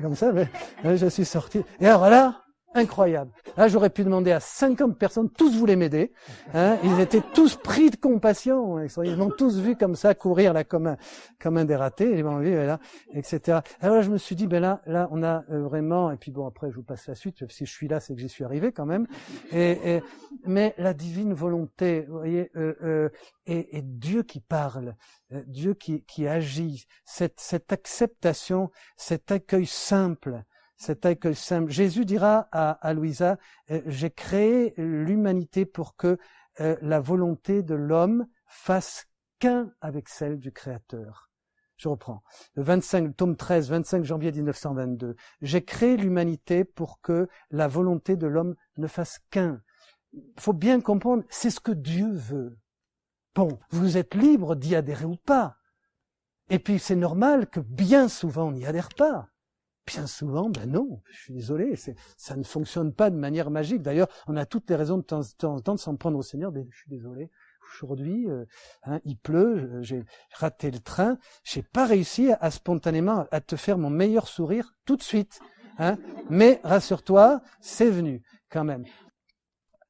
comme ça, mais je suis sorti. Et alors là, incroyable. Là, j'aurais pu demander à 50 personnes, tous voulaient m'aider. Ils étaient tous pris de compassion. Ils m'ont tous vu comme ça courir là comme un dératé. Ils m'ont vu là, etc. Alors là, je me suis dit, là, on a vraiment. Et puis bon, après, je vous passe la suite. Si je suis là, c'est que j'y suis arrivé quand même. Mais la divine volonté, vous voyez, et Dieu qui parle, Dieu qui agit, cette acceptation, cet accueil simple. Jésus dira à Louisa, j'ai créé l'humanité pour que la volonté de l'homme fasse qu'un avec celle du Créateur. Je reprends. Le tome 13, 25 janvier 1922. J'ai créé l'humanité pour que la volonté de l'homme ne fasse qu'un. Il faut bien comprendre, c'est ce que Dieu veut. Bon, vous êtes libre d'y adhérer ou pas. Et puis c'est normal que bien souvent on n'y adhère pas. Bien souvent, ben non, je suis désolé, ça ne fonctionne pas de manière magique. D'ailleurs, on a toutes les raisons de temps en temps de s'en prendre au Seigneur. Ben, je suis désolé, aujourd'hui, il pleut, j'ai raté le train, j'ai pas réussi à spontanément à te faire mon meilleur sourire tout de suite. Mais rassure-toi, c'est venu quand même.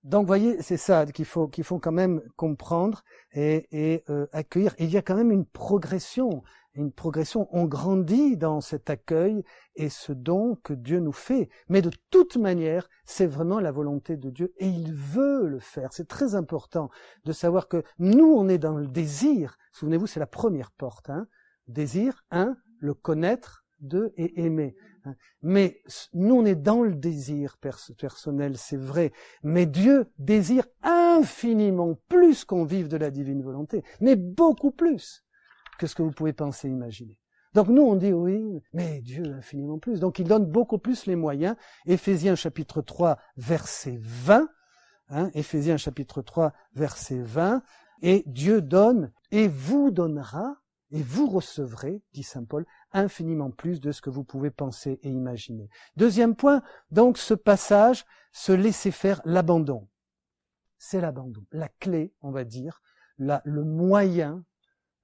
Donc, vous voyez, c'est ça qu'il faut quand même comprendre et accueillir. Il y a quand même une progression. On grandit dans cet accueil et ce don que Dieu nous fait. Mais de toute manière, c'est vraiment la volonté de Dieu et il veut le faire. C'est très important de savoir que nous, on est dans le désir. Souvenez-vous, c'est la première porte. Désir, le connaître, et aimer. Mais nous, on est dans le désir personnel, c'est vrai. Mais Dieu désire infiniment plus qu'on vive de la divine volonté, mais beaucoup plus que ce que vous pouvez penser, imaginer. Donc nous, on dit oui, mais Dieu infiniment plus. Donc il donne beaucoup plus les moyens. Éphésiens chapitre 3, verset 20. Éphésiens chapitre 3, verset 20. Et Dieu donne et vous donnera et vous recevrez, dit saint Paul, infiniment plus de ce que vous pouvez penser et imaginer. Deuxième point, donc ce passage, se laisser faire, l'abandon. C'est l'abandon. La clé, on va dire, le moyen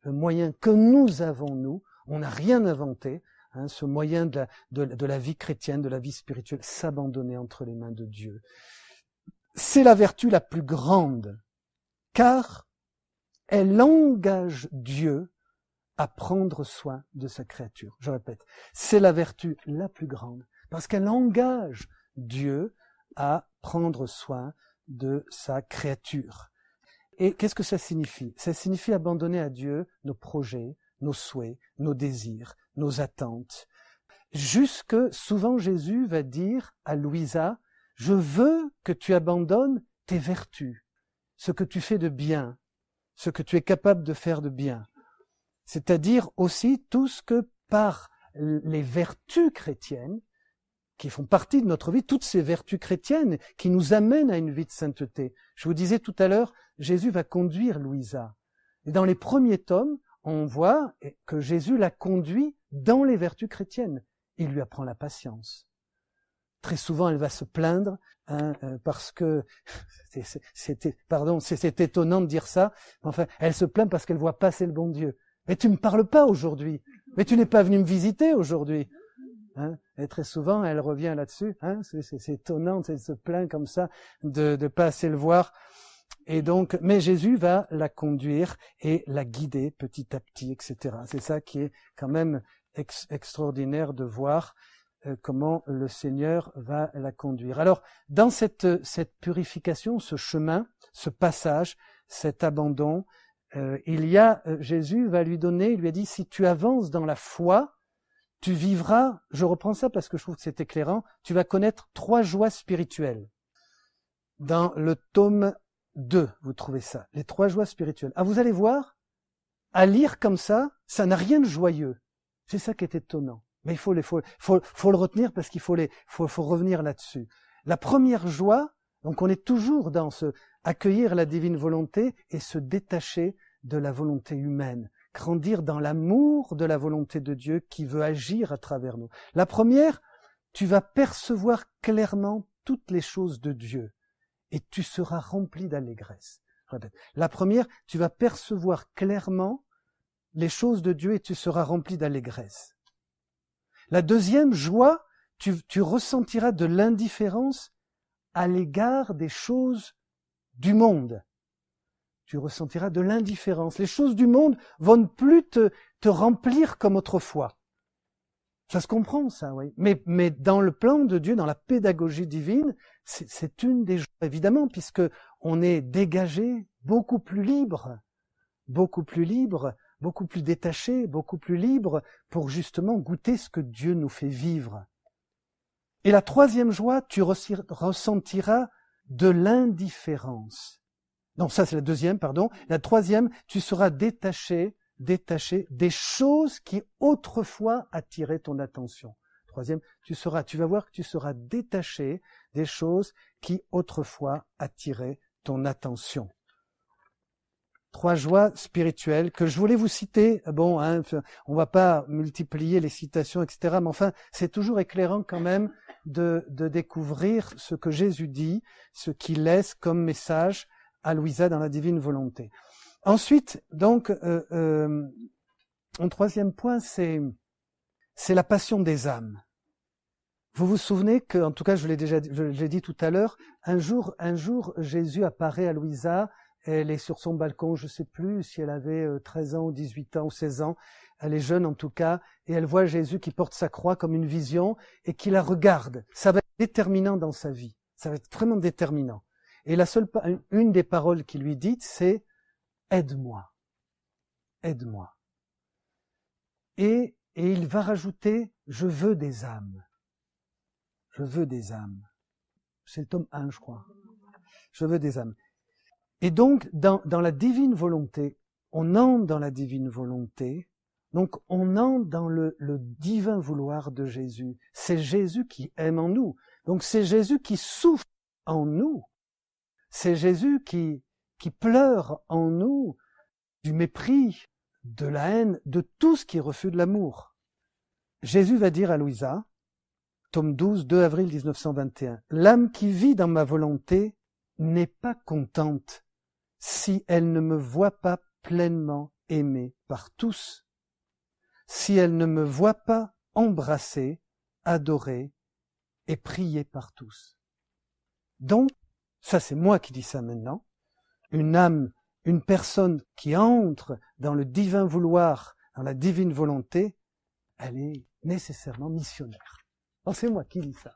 que nous avons, nous, on n'a rien inventé, ce moyen de la vie chrétienne, de la vie spirituelle, s'abandonner entre les mains de Dieu. C'est la vertu la plus grande, car elle engage Dieu à prendre soin de sa créature. Je répète, c'est la vertu la plus grande, parce qu'elle engage Dieu à prendre soin de sa créature. Et qu'est-ce que ça signifie? Ça signifie abandonner à Dieu nos projets, nos souhaits, nos désirs, nos attentes. Jusque, souvent Jésus va dire à Louisa, « Je veux que tu abandonnes tes vertus, ce que tu fais de bien, ce que tu es capable de faire de bien. » C'est-à-dire aussi tout ce que par les vertus chrétiennes, qui font partie de notre vie, toutes ces vertus chrétiennes qui nous amènent à une vie de sainteté. Je vous disais tout à l'heure, Jésus va conduire Louisa. Et dans les premiers tomes, on voit que Jésus la conduit dans les vertus chrétiennes. Il lui apprend la patience. Très souvent, elle va se plaindre parce que, c'est étonnant de dire ça, mais enfin, elle se plaint parce qu'elle voit passer le bon Dieu. Mais tu me parles pas aujourd'hui. Mais tu n'es pas venu me visiter aujourd'hui. Et très souvent, elle revient là-dessus. C'est étonnant, elle se plaint comme ça de pas assez le voir. Et donc, mais Jésus va la conduire et la guider petit à petit, etc. C'est ça qui est quand même extraordinaire de voir comment le Seigneur va la conduire. Alors, dans cette purification, ce chemin, ce passage, cet abandon, Jésus va lui donner, il lui a dit, si tu avances dans la foi, tu vivras, je reprends ça parce que je trouve que c'est éclairant, tu vas connaître 3 joies spirituelles. Dans le tome 2, vous trouvez ça, les 3 joies spirituelles. Vous allez voir, à lire comme ça n'a rien de joyeux. C'est ça qui est étonnant. Mais il faut le retenir parce qu'il faut revenir là-dessus. La première joie, donc on est toujours dans accueillir la divine volonté et se détacher de la volonté humaine, grandir dans l'amour de la volonté de Dieu qui veut agir à travers nous. La première, tu vas percevoir clairement toutes les choses de Dieu et tu seras rempli d'allégresse. Je répète. La première, tu vas percevoir clairement les choses de Dieu et tu seras rempli d'allégresse. La deuxième, joie, tu ressentiras de l'indifférence à l'égard des choses du monde. Tu ressentiras de l'indifférence. Les choses du monde vont ne plus te remplir comme autrefois. Ça se comprend, ça, oui. Mais dans le plan de Dieu, dans la pédagogie divine, c'est une des joies, évidemment, puisque on est dégagé, beaucoup plus libre, beaucoup plus détaché, beaucoup plus libre pour justement goûter ce que Dieu nous fait vivre. Et la troisième joie, tu ressentiras de l'indifférence. Non, ça c'est la deuxième, pardon. La troisième, tu seras détaché des choses qui autrefois attiraient ton attention. Troisième, tu vas voir que tu seras détaché des choses qui autrefois attiraient ton attention. trois joies spirituelles que je voulais vous citer. Bon, on va pas multiplier les citations, etc. Mais enfin, c'est toujours éclairant quand même de découvrir ce que Jésus dit, ce qu'il laisse comme message à Louisa dans la divine volonté. Ensuite, donc, un troisième point, c'est la passion des âmes. Vous vous souvenez que, en tout cas, je l'ai dit tout à l'heure, un jour, Jésus apparaît à Louisa. Elle est sur son balcon, je ne sais plus si elle avait 13 ans ou 18 ans ou 16 ans. Elle est jeune en tout cas, et elle voit Jésus qui porte sa croix comme une vision et qui la regarde. Ça va être déterminant dans sa vie. Ça va être vraiment déterminant. Et une des paroles qu'il lui dit, c'est « Aide-moi, aide-moi ». Et il va rajouter « Je veux des âmes ». Je veux des âmes. C'est le tome 1, je crois. Je veux des âmes. Et donc, dans la divine volonté, on entre dans la divine volonté, donc on entre dans le divin vouloir de Jésus. C'est Jésus qui aime en nous. Donc c'est Jésus qui souffre en nous. C'est Jésus qui pleure en nous du mépris, de la haine, de tout ce qui refuse l'amour. Jésus va dire à Louisa, tome 12, 2 avril 1921, « L'âme qui vit dans ma volonté n'est pas contente si elle ne me voit pas pleinement aimée par tous, si elle ne me voit pas embrassée, adorée et priée par tous. » Donc, ça c'est moi qui dis ça maintenant, une âme, une personne qui entre dans le divin vouloir, dans la divine volonté, elle est nécessairement missionnaire. Alors c'est moi qui dis ça,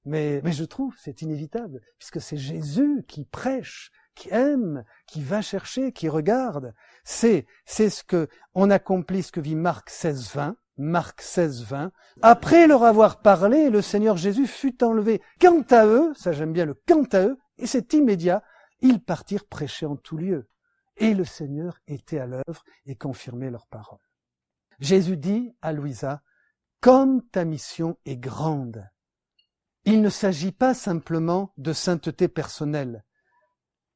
mais je trouve c'est inévitable, puisque c'est Jésus qui prêche, qui aime, qui va chercher, qui regarde. C'est ce que on accomplit, ce que vit Marc 16, 20. Après leur avoir parlé, le Seigneur Jésus fut enlevé. Quant à eux, ça j'aime bien le quant à eux, et c'est immédiat, ils partirent prêcher en tout lieu. Et le Seigneur était à l'œuvre et confirmait leurs paroles. Jésus dit à Louisa, « Comme ta mission est grande, il ne s'agit pas simplement de sainteté personnelle,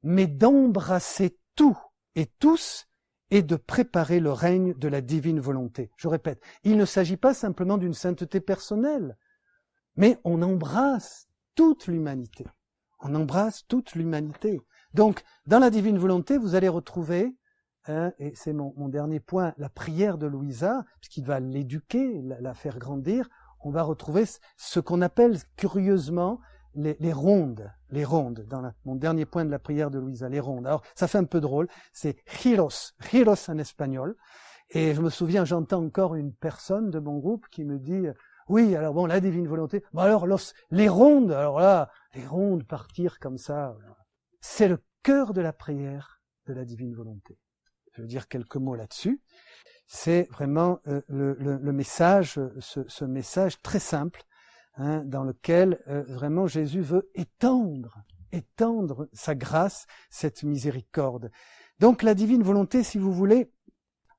mais d'embrasser tout et tous et de préparer le règne de la divine volonté. » Je répète, il ne s'agit pas simplement d'une sainteté personnelle, mais on embrasse toute l'humanité. On embrasse toute l'humanité. Donc, dans la divine volonté, vous allez retrouver, et c'est mon dernier point, la prière de Louisa, puisqu'il va l'éduquer, la faire grandir, on va retrouver ce qu'on appelle curieusement les rondes, mon dernier point de la prière de Louisa, les rondes. Alors, ça fait un peu drôle, c'est giros en espagnol, et je me souviens, j'entends encore une personne de mon groupe qui me dit, oui, alors bon, la divine volonté, bon alors les rondes, alors là, les rondes partir comme ça, c'est le cœur de la prière de la divine volonté. Je veux dire quelques mots là-dessus. C'est vraiment le message, ce message très simple, dans lequel vraiment Jésus veut étendre sa grâce, cette miséricorde. Donc la divine volonté, si vous voulez,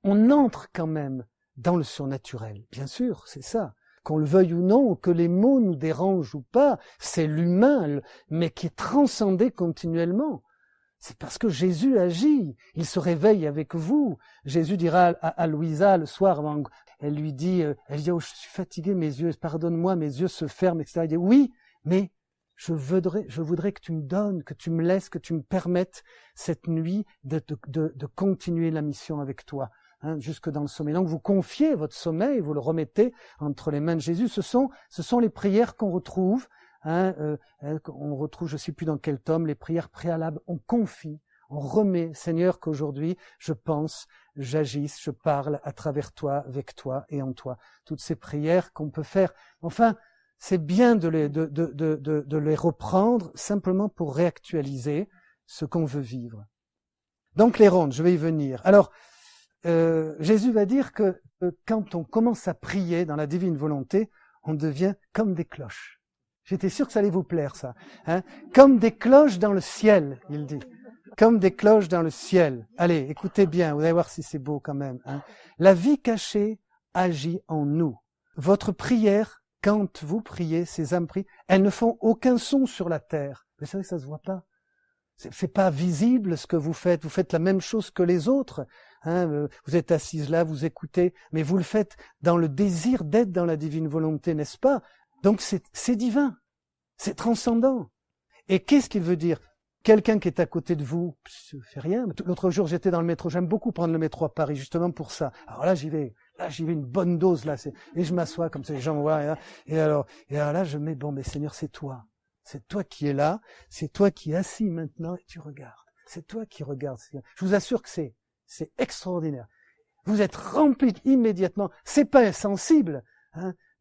on entre quand même dans le surnaturel. Bien sûr, c'est ça. Qu'on le veuille ou non, que les mots nous dérangent ou pas, c'est l'humain, mais qui est transcendé continuellement. C'est parce que Jésus agit, il se réveille avec vous. Jésus dira à Louisa le soir, elle lui dit, oh, je suis fatigué, mes yeux, pardonne-moi, mes yeux se ferment, etc. Il dit, oui, mais je voudrais que tu me donnes, que tu me laisses, que tu me permettes cette nuit de continuer la mission avec toi, jusque dans le sommeil. Donc vous confiez votre sommeil, vous le remettez entre les mains de Jésus. Ce sont les prières qu'on retrouve. On retrouve, je ne sais plus dans quel tome, les prières préalables. On confie, on remet, Seigneur, qu'aujourd'hui je pense, j'agisse, je parle à travers toi, avec toi et en toi. Toutes ces prières qu'on peut faire. Enfin, c'est bien de les reprendre simplement pour réactualiser ce qu'on veut vivre. Donc les rondes, je vais y venir. Alors, Jésus va dire que quand on commence à prier dans la divine volonté, on devient comme des cloches. J'étais sûr que ça allait vous plaire, ça. Comme des cloches dans le ciel, il dit. Comme des cloches dans le ciel. Allez, écoutez bien, vous allez voir si c'est beau quand même. La vie cachée agit en nous. Votre prière, quand vous priez, ces âmes prient, elles ne font aucun son sur la terre. Vous savez que ça se voit pas. C'est pas visible ce que vous faites la même chose que les autres. Vous êtes assise là, vous écoutez, mais vous le faites dans le désir d'être dans la divine volonté, n'est-ce pas? Donc c'est divin, c'est transcendant. Et qu'est-ce qu'il veut dire? Quelqu'un qui est à côté de vous, ça fait rien. L'autre jour, j'étais dans le métro. J'aime beaucoup prendre le métro à Paris, justement pour ça. Alors là, j'y vais une bonne dose, là. Et je m'assois comme ça, les gens voient. Et alors là, je mets, bon, mais Seigneur, c'est toi. C'est toi qui es là. C'est toi qui es assis maintenant et tu regardes. C'est toi qui regardes. Je vous assure que c'est extraordinaire. Vous êtes rempli immédiatement. C'est pas insensible,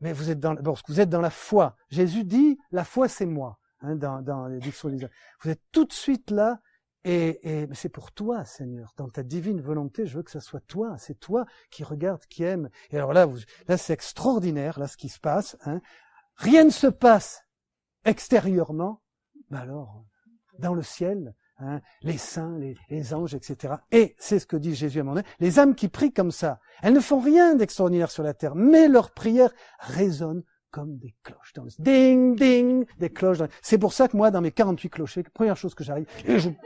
mais vous êtes parce que vous êtes dans la foi. Jésus dit, la foi, c'est moi. Dans les dictions des... Vous êtes tout de suite là, et c'est pour toi, Seigneur. Dans ta divine volonté, je veux que ça soit toi. C'est toi qui regarde, qui aime. Et alors là, c'est extraordinaire, là, ce qui se passe. Rien ne se passe extérieurement, mais alors, dans le ciel, les saints, les anges, etc. Et c'est ce que dit Jésus à un moment donné. Les âmes qui prient comme ça, elles ne font rien d'extraordinaire sur la terre, mais leurs prières résonnent comme des cloches dans le ciel. Ding, ding, des cloches. C'est pour ça que moi, dans mes 48 clochers, première chose que j'arrive, et j'y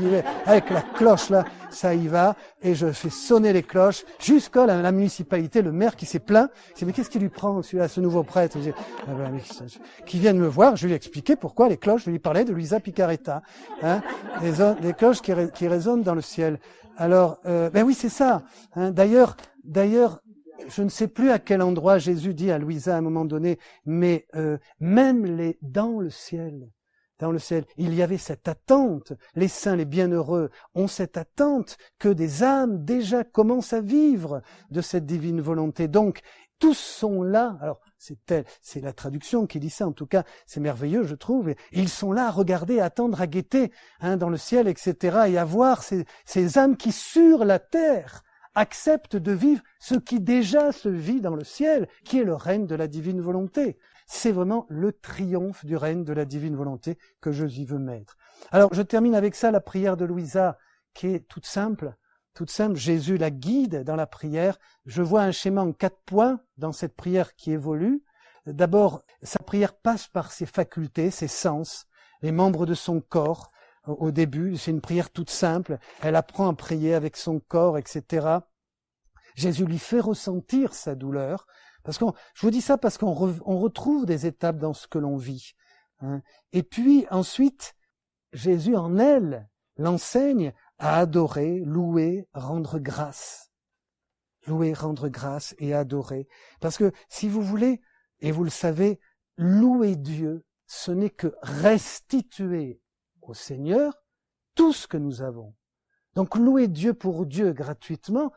vais avec la cloche là, ça y va, et je fais sonner les cloches jusqu'à la municipalité, le maire qui s'est plaint. Il dit, mais qu'est-ce qui lui prend celui-là, ce nouveau prêtre? Qui vient de me voir, je lui ai expliqué pourquoi les cloches, je lui parlais de Luisa Picaretta, les cloches qui résonnent dans le ciel. Alors, ben oui, c'est ça. D'ailleurs, je ne sais plus à quel endroit Jésus dit à Louisa à un moment donné, mais même dans le ciel, il y avait cette attente. Les saints, les bienheureux ont cette attente que des âmes déjà commencent à vivre de cette divine volonté. Donc, tous sont là. Alors, c'est la traduction qui dit ça. En tout cas, c'est merveilleux, je trouve. Et ils sont là à regarder, à attendre, à guetter dans le ciel, etc. Et à voir ces âmes qui, sur la terre, acceptent de vivre ce qui déjà se vit dans le ciel, qui est le règne de la divine volonté. C'est vraiment le triomphe du règne de la divine volonté que Jésus veut mettre. Alors, je termine avec ça, la prière de Louisa, qui est toute simple. Jésus la guide dans la prière. Je vois un schéma en 4 points dans cette prière qui évolue. D'abord, sa prière passe par ses facultés, ses sens, les membres de son corps. Au début, c'est une prière toute simple. Elle apprend à prier avec son corps, etc. Jésus lui fait ressentir sa douleur. Je vous dis ça parce qu'on retrouve des étapes dans ce que l'on vit. Et puis ensuite, Jésus en elle l'enseigne à adorer, louer, rendre grâce. Louer, rendre grâce et adorer. Parce que si vous voulez, et vous le savez, louer Dieu, ce n'est que restituer au Seigneur tout ce que nous avons. Donc louer Dieu pour Dieu gratuitement,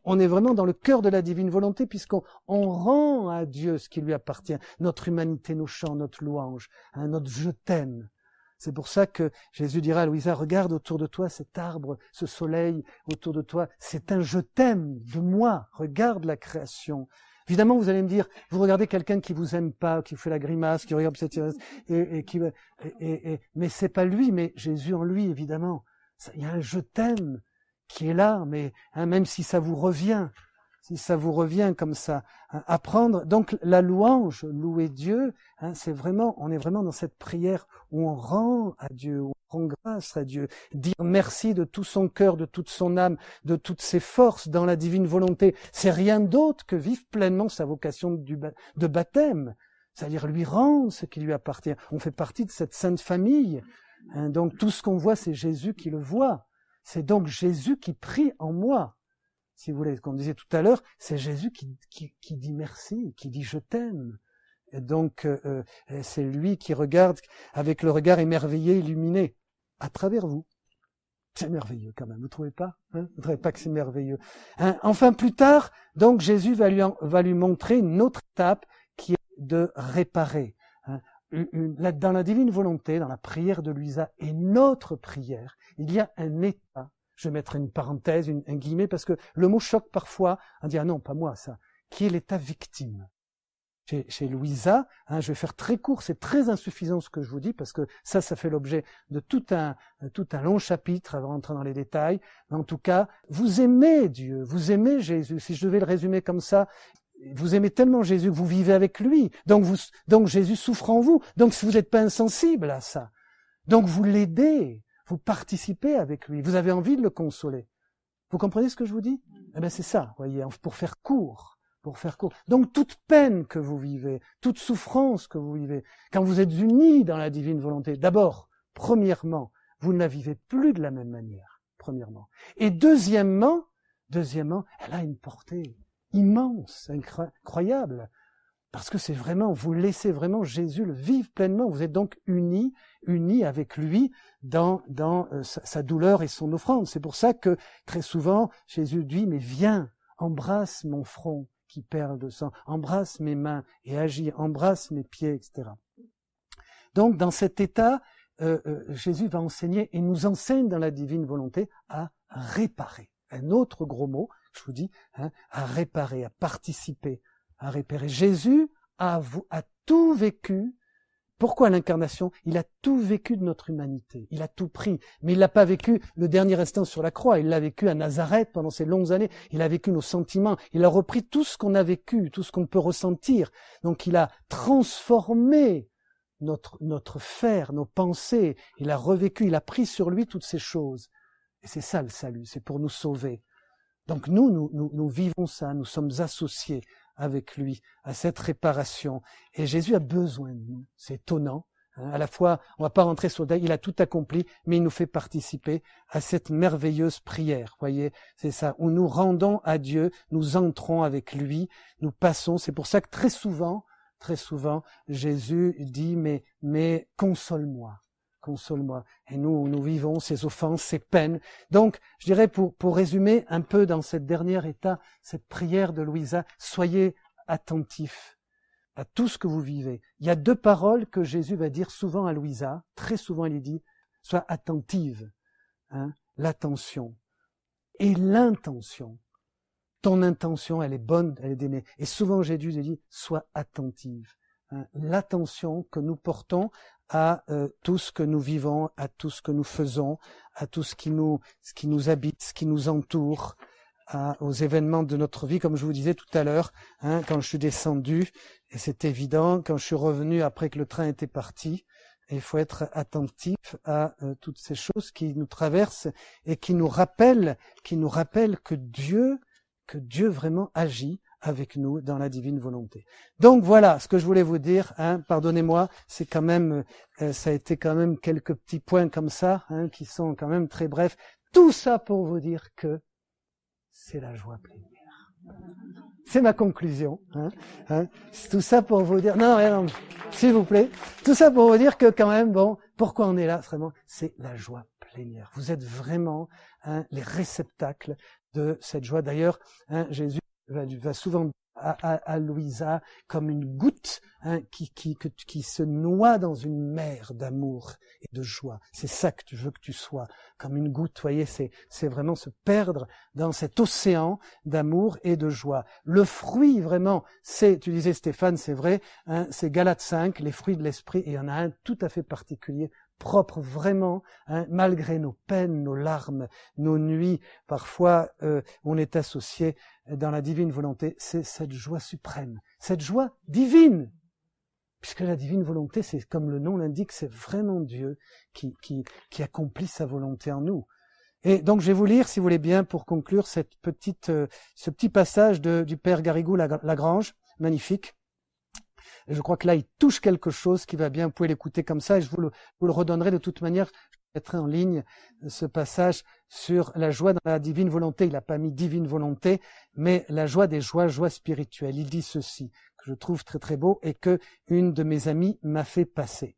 on est vraiment dans le cœur de la divine volonté puisqu'on rend à Dieu ce qui lui appartient, notre humanité, nos chants, notre louange, notre je t'aime. C'est pour ça que Jésus dira à Louisa, regarde autour de toi cet arbre, ce soleil autour de toi, c'est un je t'aime de moi, regarde la création. Évidemment, vous allez me dire, vous regardez quelqu'un qui vous aime pas, qui vous fait la grimace, qui regarde cette mais c'est pas lui, mais Jésus en lui, évidemment. Il y a un je t'aime qui est là, mais même si ça vous revient comme ça, apprendre. Donc la louange, louer Dieu, on est vraiment dans cette prière où on rend à Dieu, où on rend grâce à Dieu, dire merci de tout son cœur, de toute son âme, de toutes ses forces dans la divine volonté. C'est rien d'autre que vivre pleinement sa vocation de baptême, c'est-à-dire lui rendre ce qui lui appartient. On fait partie de cette sainte famille. Donc tout ce qu'on voit, c'est Jésus qui le voit. C'est donc Jésus qui prie en moi. Si vous voulez, comme on disait tout à l'heure, c'est Jésus qui dit merci, qui dit je t'aime. Et donc c'est lui qui regarde avec le regard émerveillé, illuminé, à travers vous. C'est merveilleux quand même, vous trouvez pas? Vous trouvez pas que c'est merveilleux? Enfin plus tard, donc Jésus va lui montrer une autre étape qui est de réparer. Dans la divine volonté, dans la prière de Louisa et notre prière, il y a un état. Je vais mettre une parenthèse, un guillemet, parce que le mot choque parfois. On dit, ah non, pas moi, ça. Qui est l'état victime. Chez Louisa, je vais faire très court, c'est très insuffisant ce que je vous dis, parce que ça fait l'objet de tout un long chapitre avant d'entrer dans les détails. Mais en tout cas, vous aimez Dieu, vous aimez Jésus. Si je devais le résumer comme ça, vous aimez tellement Jésus que vous vivez avec lui. Donc Jésus souffre en vous. Donc si vous n'êtes pas insensible à ça, donc vous l'aidez. vous participez avec lui, vous avez envie de le consoler. Vous comprenez ce que je vous dis? Eh bien c'est ça, voyez, pour faire court. Donc toute peine que vous vivez, toute souffrance que vous vivez, quand vous êtes unis dans la divine volonté, d'abord, premièrement, vous ne la vivez plus de la même manière, premièrement. Et deuxièmement, elle a une portée immense, incroyable, parce que c'est vraiment, vous laissez vraiment Jésus le vivre pleinement, vous êtes donc unis avec lui dans sa douleur et son offrande. C'est pour ça que très souvent, Jésus dit, mais viens, embrasse mon front qui perle de sang, embrasse mes mains et agis, embrasse mes pieds, etc. Donc dans cet état, Jésus va enseigner et nous enseigne dans la divine volonté à réparer. Un autre gros mot, je vous dis, à réparer, à participer, à réparer. Jésus a tout vécu. Pourquoi l'incarnation? Il a tout vécu de notre humanité. Il a tout pris. Mais il l'a pas vécu le dernier instant sur la croix. Il l'a vécu à Nazareth pendant ces longues années. Il a vécu nos sentiments. Il a repris tout ce qu'on a vécu, tout ce qu'on peut ressentir. Donc il a transformé notre faire, nos pensées. Il a revécu, il a pris sur lui toutes ces choses. Et c'est ça le salut, c'est pour nous sauver. Donc nous vivons ça, nous sommes associés avec lui à cette réparation. Et Jésus a besoin de nous. C'est étonnant. À la fois, on va pas rentrer sur le détail, il a tout accompli, mais il nous fait participer à cette merveilleuse prière. Voyez, c'est ça, où nous rendons à Dieu, nous entrons avec lui, nous passons. C'est pour ça que très souvent, Jésus dit, mais console-moi. Console-moi. Et nous vivons ces offenses, ces peines. Donc, je dirais, pour résumer un peu dans cette dernière état, cette prière de Louisa, soyez attentifs à tout ce que vous vivez. Il y a deux paroles que Jésus va dire souvent à Louisa. Très souvent, il dit, sois attentive. L'attention et l'intention. Ton intention, elle est bonne, elle est d'aimer. Et souvent, Jésus dit, sois attentive. L'attention que nous portons à tout ce que nous vivons, à tout ce que nous faisons, à tout ce qui nous habite, ce qui nous entoure, aux événements de notre vie, comme je vous disais tout à l'heure, quand je suis descendu, et c'est évident, quand je suis revenu après que le train était parti, il faut être attentif à toutes ces choses qui nous traversent et qui nous rappellent que Dieu vraiment agit avec nous dans la divine volonté. Donc voilà ce que je voulais vous dire. Pardonnez-moi, c'est quand même, ça a été quand même quelques petits points comme ça, qui sont quand même très brefs. Tout ça pour vous dire que c'est la joie plénière. C'est ma conclusion. Tout ça pour vous dire. Non, s'il vous plaît. Tout ça pour vous dire que quand même, bon, pourquoi on est là vraiment, c'est la joie plénière. Vous êtes vraiment les réceptacles de cette joie. D'ailleurs, Jésus va souvent à Louisa comme une goutte qui se noie dans une mer d'amour et de joie. C'est ça que je veux que tu sois, comme une goutte. Vous voyez, c'est vraiment se perdre dans cet océan d'amour et de joie. Le fruit, vraiment, tu disais Stéphane, c'est vrai, c'est Galates 5, les fruits de l'esprit, et il y en a un tout à fait particulier, propre vraiment, malgré nos peines, nos larmes, nos nuits, parfois on est associé dans la divine volonté, c'est cette joie suprême, cette joie divine, puisque la divine volonté, c'est comme le nom l'indique, c'est vraiment Dieu qui accomplit sa volonté en nous. Et donc je vais vous lire, si vous voulez bien, pour conclure, ce petit passage du Père Garrigou Lagrange, magnifique. Et je crois que là, il touche quelque chose qui va bien, vous pouvez l'écouter comme ça, et je vous le redonnerai de toute manière. Je mettrai en ligne ce passage sur la joie dans la divine volonté. Il n'a pas mis divine volonté, mais la joie des joies spirituelles. Il dit ceci, que je trouve très très beau, et que une de mes amies m'a fait passer.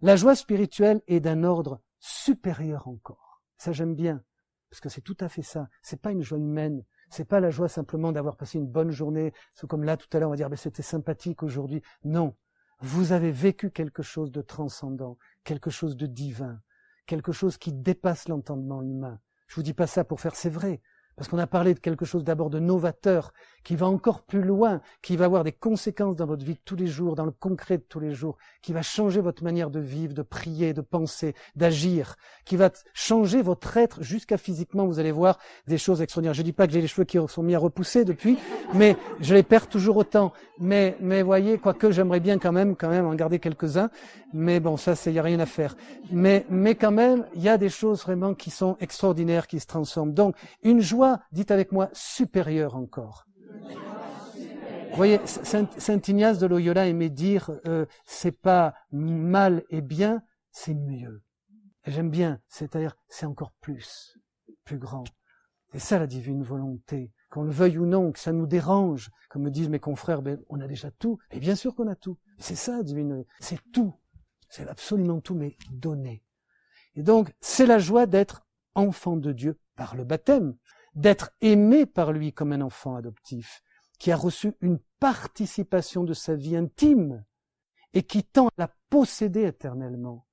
La joie spirituelle est d'un ordre supérieur encore. Ça, j'aime bien, parce que c'est tout à fait ça. C'est pas une joie humaine. C'est pas la joie simplement d'avoir passé une bonne journée. C'est comme là, tout à l'heure, on va dire, c'était sympathique aujourd'hui. Non. Vous avez vécu quelque chose de transcendant, quelque chose de divin, quelque chose qui dépasse l'entendement humain. Je vous dis pas ça pour faire, c'est vrai. Parce qu'on a parlé de quelque chose d'abord de novateur, qui va encore plus loin, qui va avoir des conséquences dans votre vie de tous les jours, dans le concret de tous les jours, qui va changer votre manière de vivre, de prier, de penser, d'agir, qui va changer votre être jusqu'à physiquement, vous allez voir des choses extraordinaires. Je dis pas que j'ai les cheveux qui sont mis à repousser depuis, mais je les perds toujours autant. Mais voyez, quoique j'aimerais bien quand même en garder quelques-uns, mais bon, ça, y a rien à faire. Mais quand même, il y a des choses vraiment qui sont extraordinaires, qui se transforment. Donc, une joie, dites avec moi, supérieure encore. Vous voyez, Saint Ignace de Loyola aimait dire, c'est pas mal et bien, c'est mieux. Et j'aime bien, c'est-à-dire, c'est encore plus grand. C'est ça la divine volonté. Qu'on le veuille ou non, que ça nous dérange, comme me disent mes confrères, on a déjà tout. Et bien sûr qu'on a tout. C'est ça la divine, c'est tout. C'est absolument tout, mais donné. Et donc, c'est la joie d'être enfant de Dieu par le baptême, d'être aimé par lui comme un enfant adoptif, qui a reçu une participation de sa vie intime et qui tend à la posséder éternellement,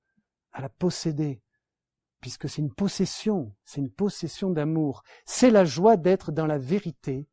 à la posséder, puisque c'est une possession d'amour. C'est la joie d'être dans la vérité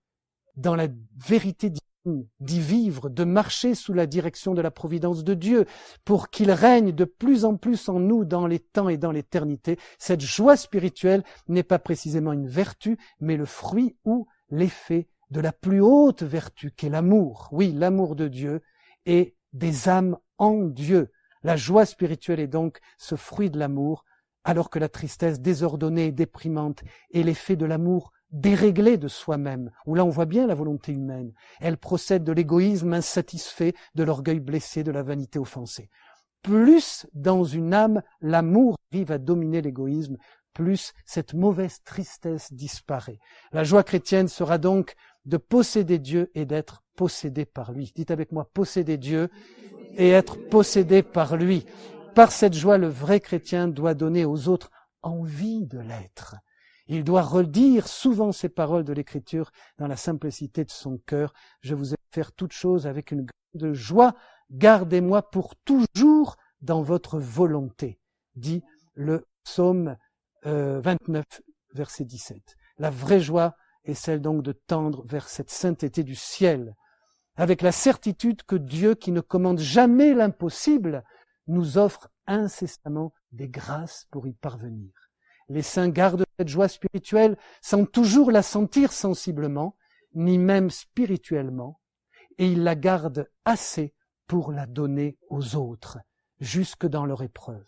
divine, d'y vivre, de marcher sous la direction de la providence de Dieu, pour qu'il règne de plus en plus en nous dans les temps et dans l'éternité. Cette joie spirituelle n'est pas précisément une vertu, mais le fruit ou l'effet de la plus haute vertu qu'est l'amour. Oui, l'amour de Dieu et des âmes en Dieu. La joie spirituelle est donc ce fruit de l'amour, alors que la tristesse désordonnée et déprimante est l'effet de l'amour déréglé de soi-même, où là on voit bien la volonté humaine. Elle procède de l'égoïsme insatisfait, de l'orgueil blessé, de la vanité offensée. Plus dans une âme l'amour arrive à dominer l'égoïsme, plus cette mauvaise tristesse disparaît. La joie chrétienne sera donc de posséder Dieu et d'être possédé par lui. Dites avec moi, posséder Dieu et être possédé par lui. Par cette joie, le vrai chrétien doit donner aux autres envie de l'être. Il doit redire souvent ces paroles de l'Écriture dans la simplicité de son cœur. Je vous ai fait faire toutes choses avec une grande joie. Gardez-moi pour toujours dans votre volonté, dit le psaume 29, verset 17. La vraie joie est celle donc de tendre vers cette sainteté du ciel, avec la certitude que Dieu, qui ne commande jamais l'impossible, nous offre incessamment des grâces pour y parvenir. Les saints gardent cette joie spirituelle sans toujours la sentir sensiblement, ni même spirituellement, et ils la gardent assez pour la donner aux autres, jusque dans leur épreuve.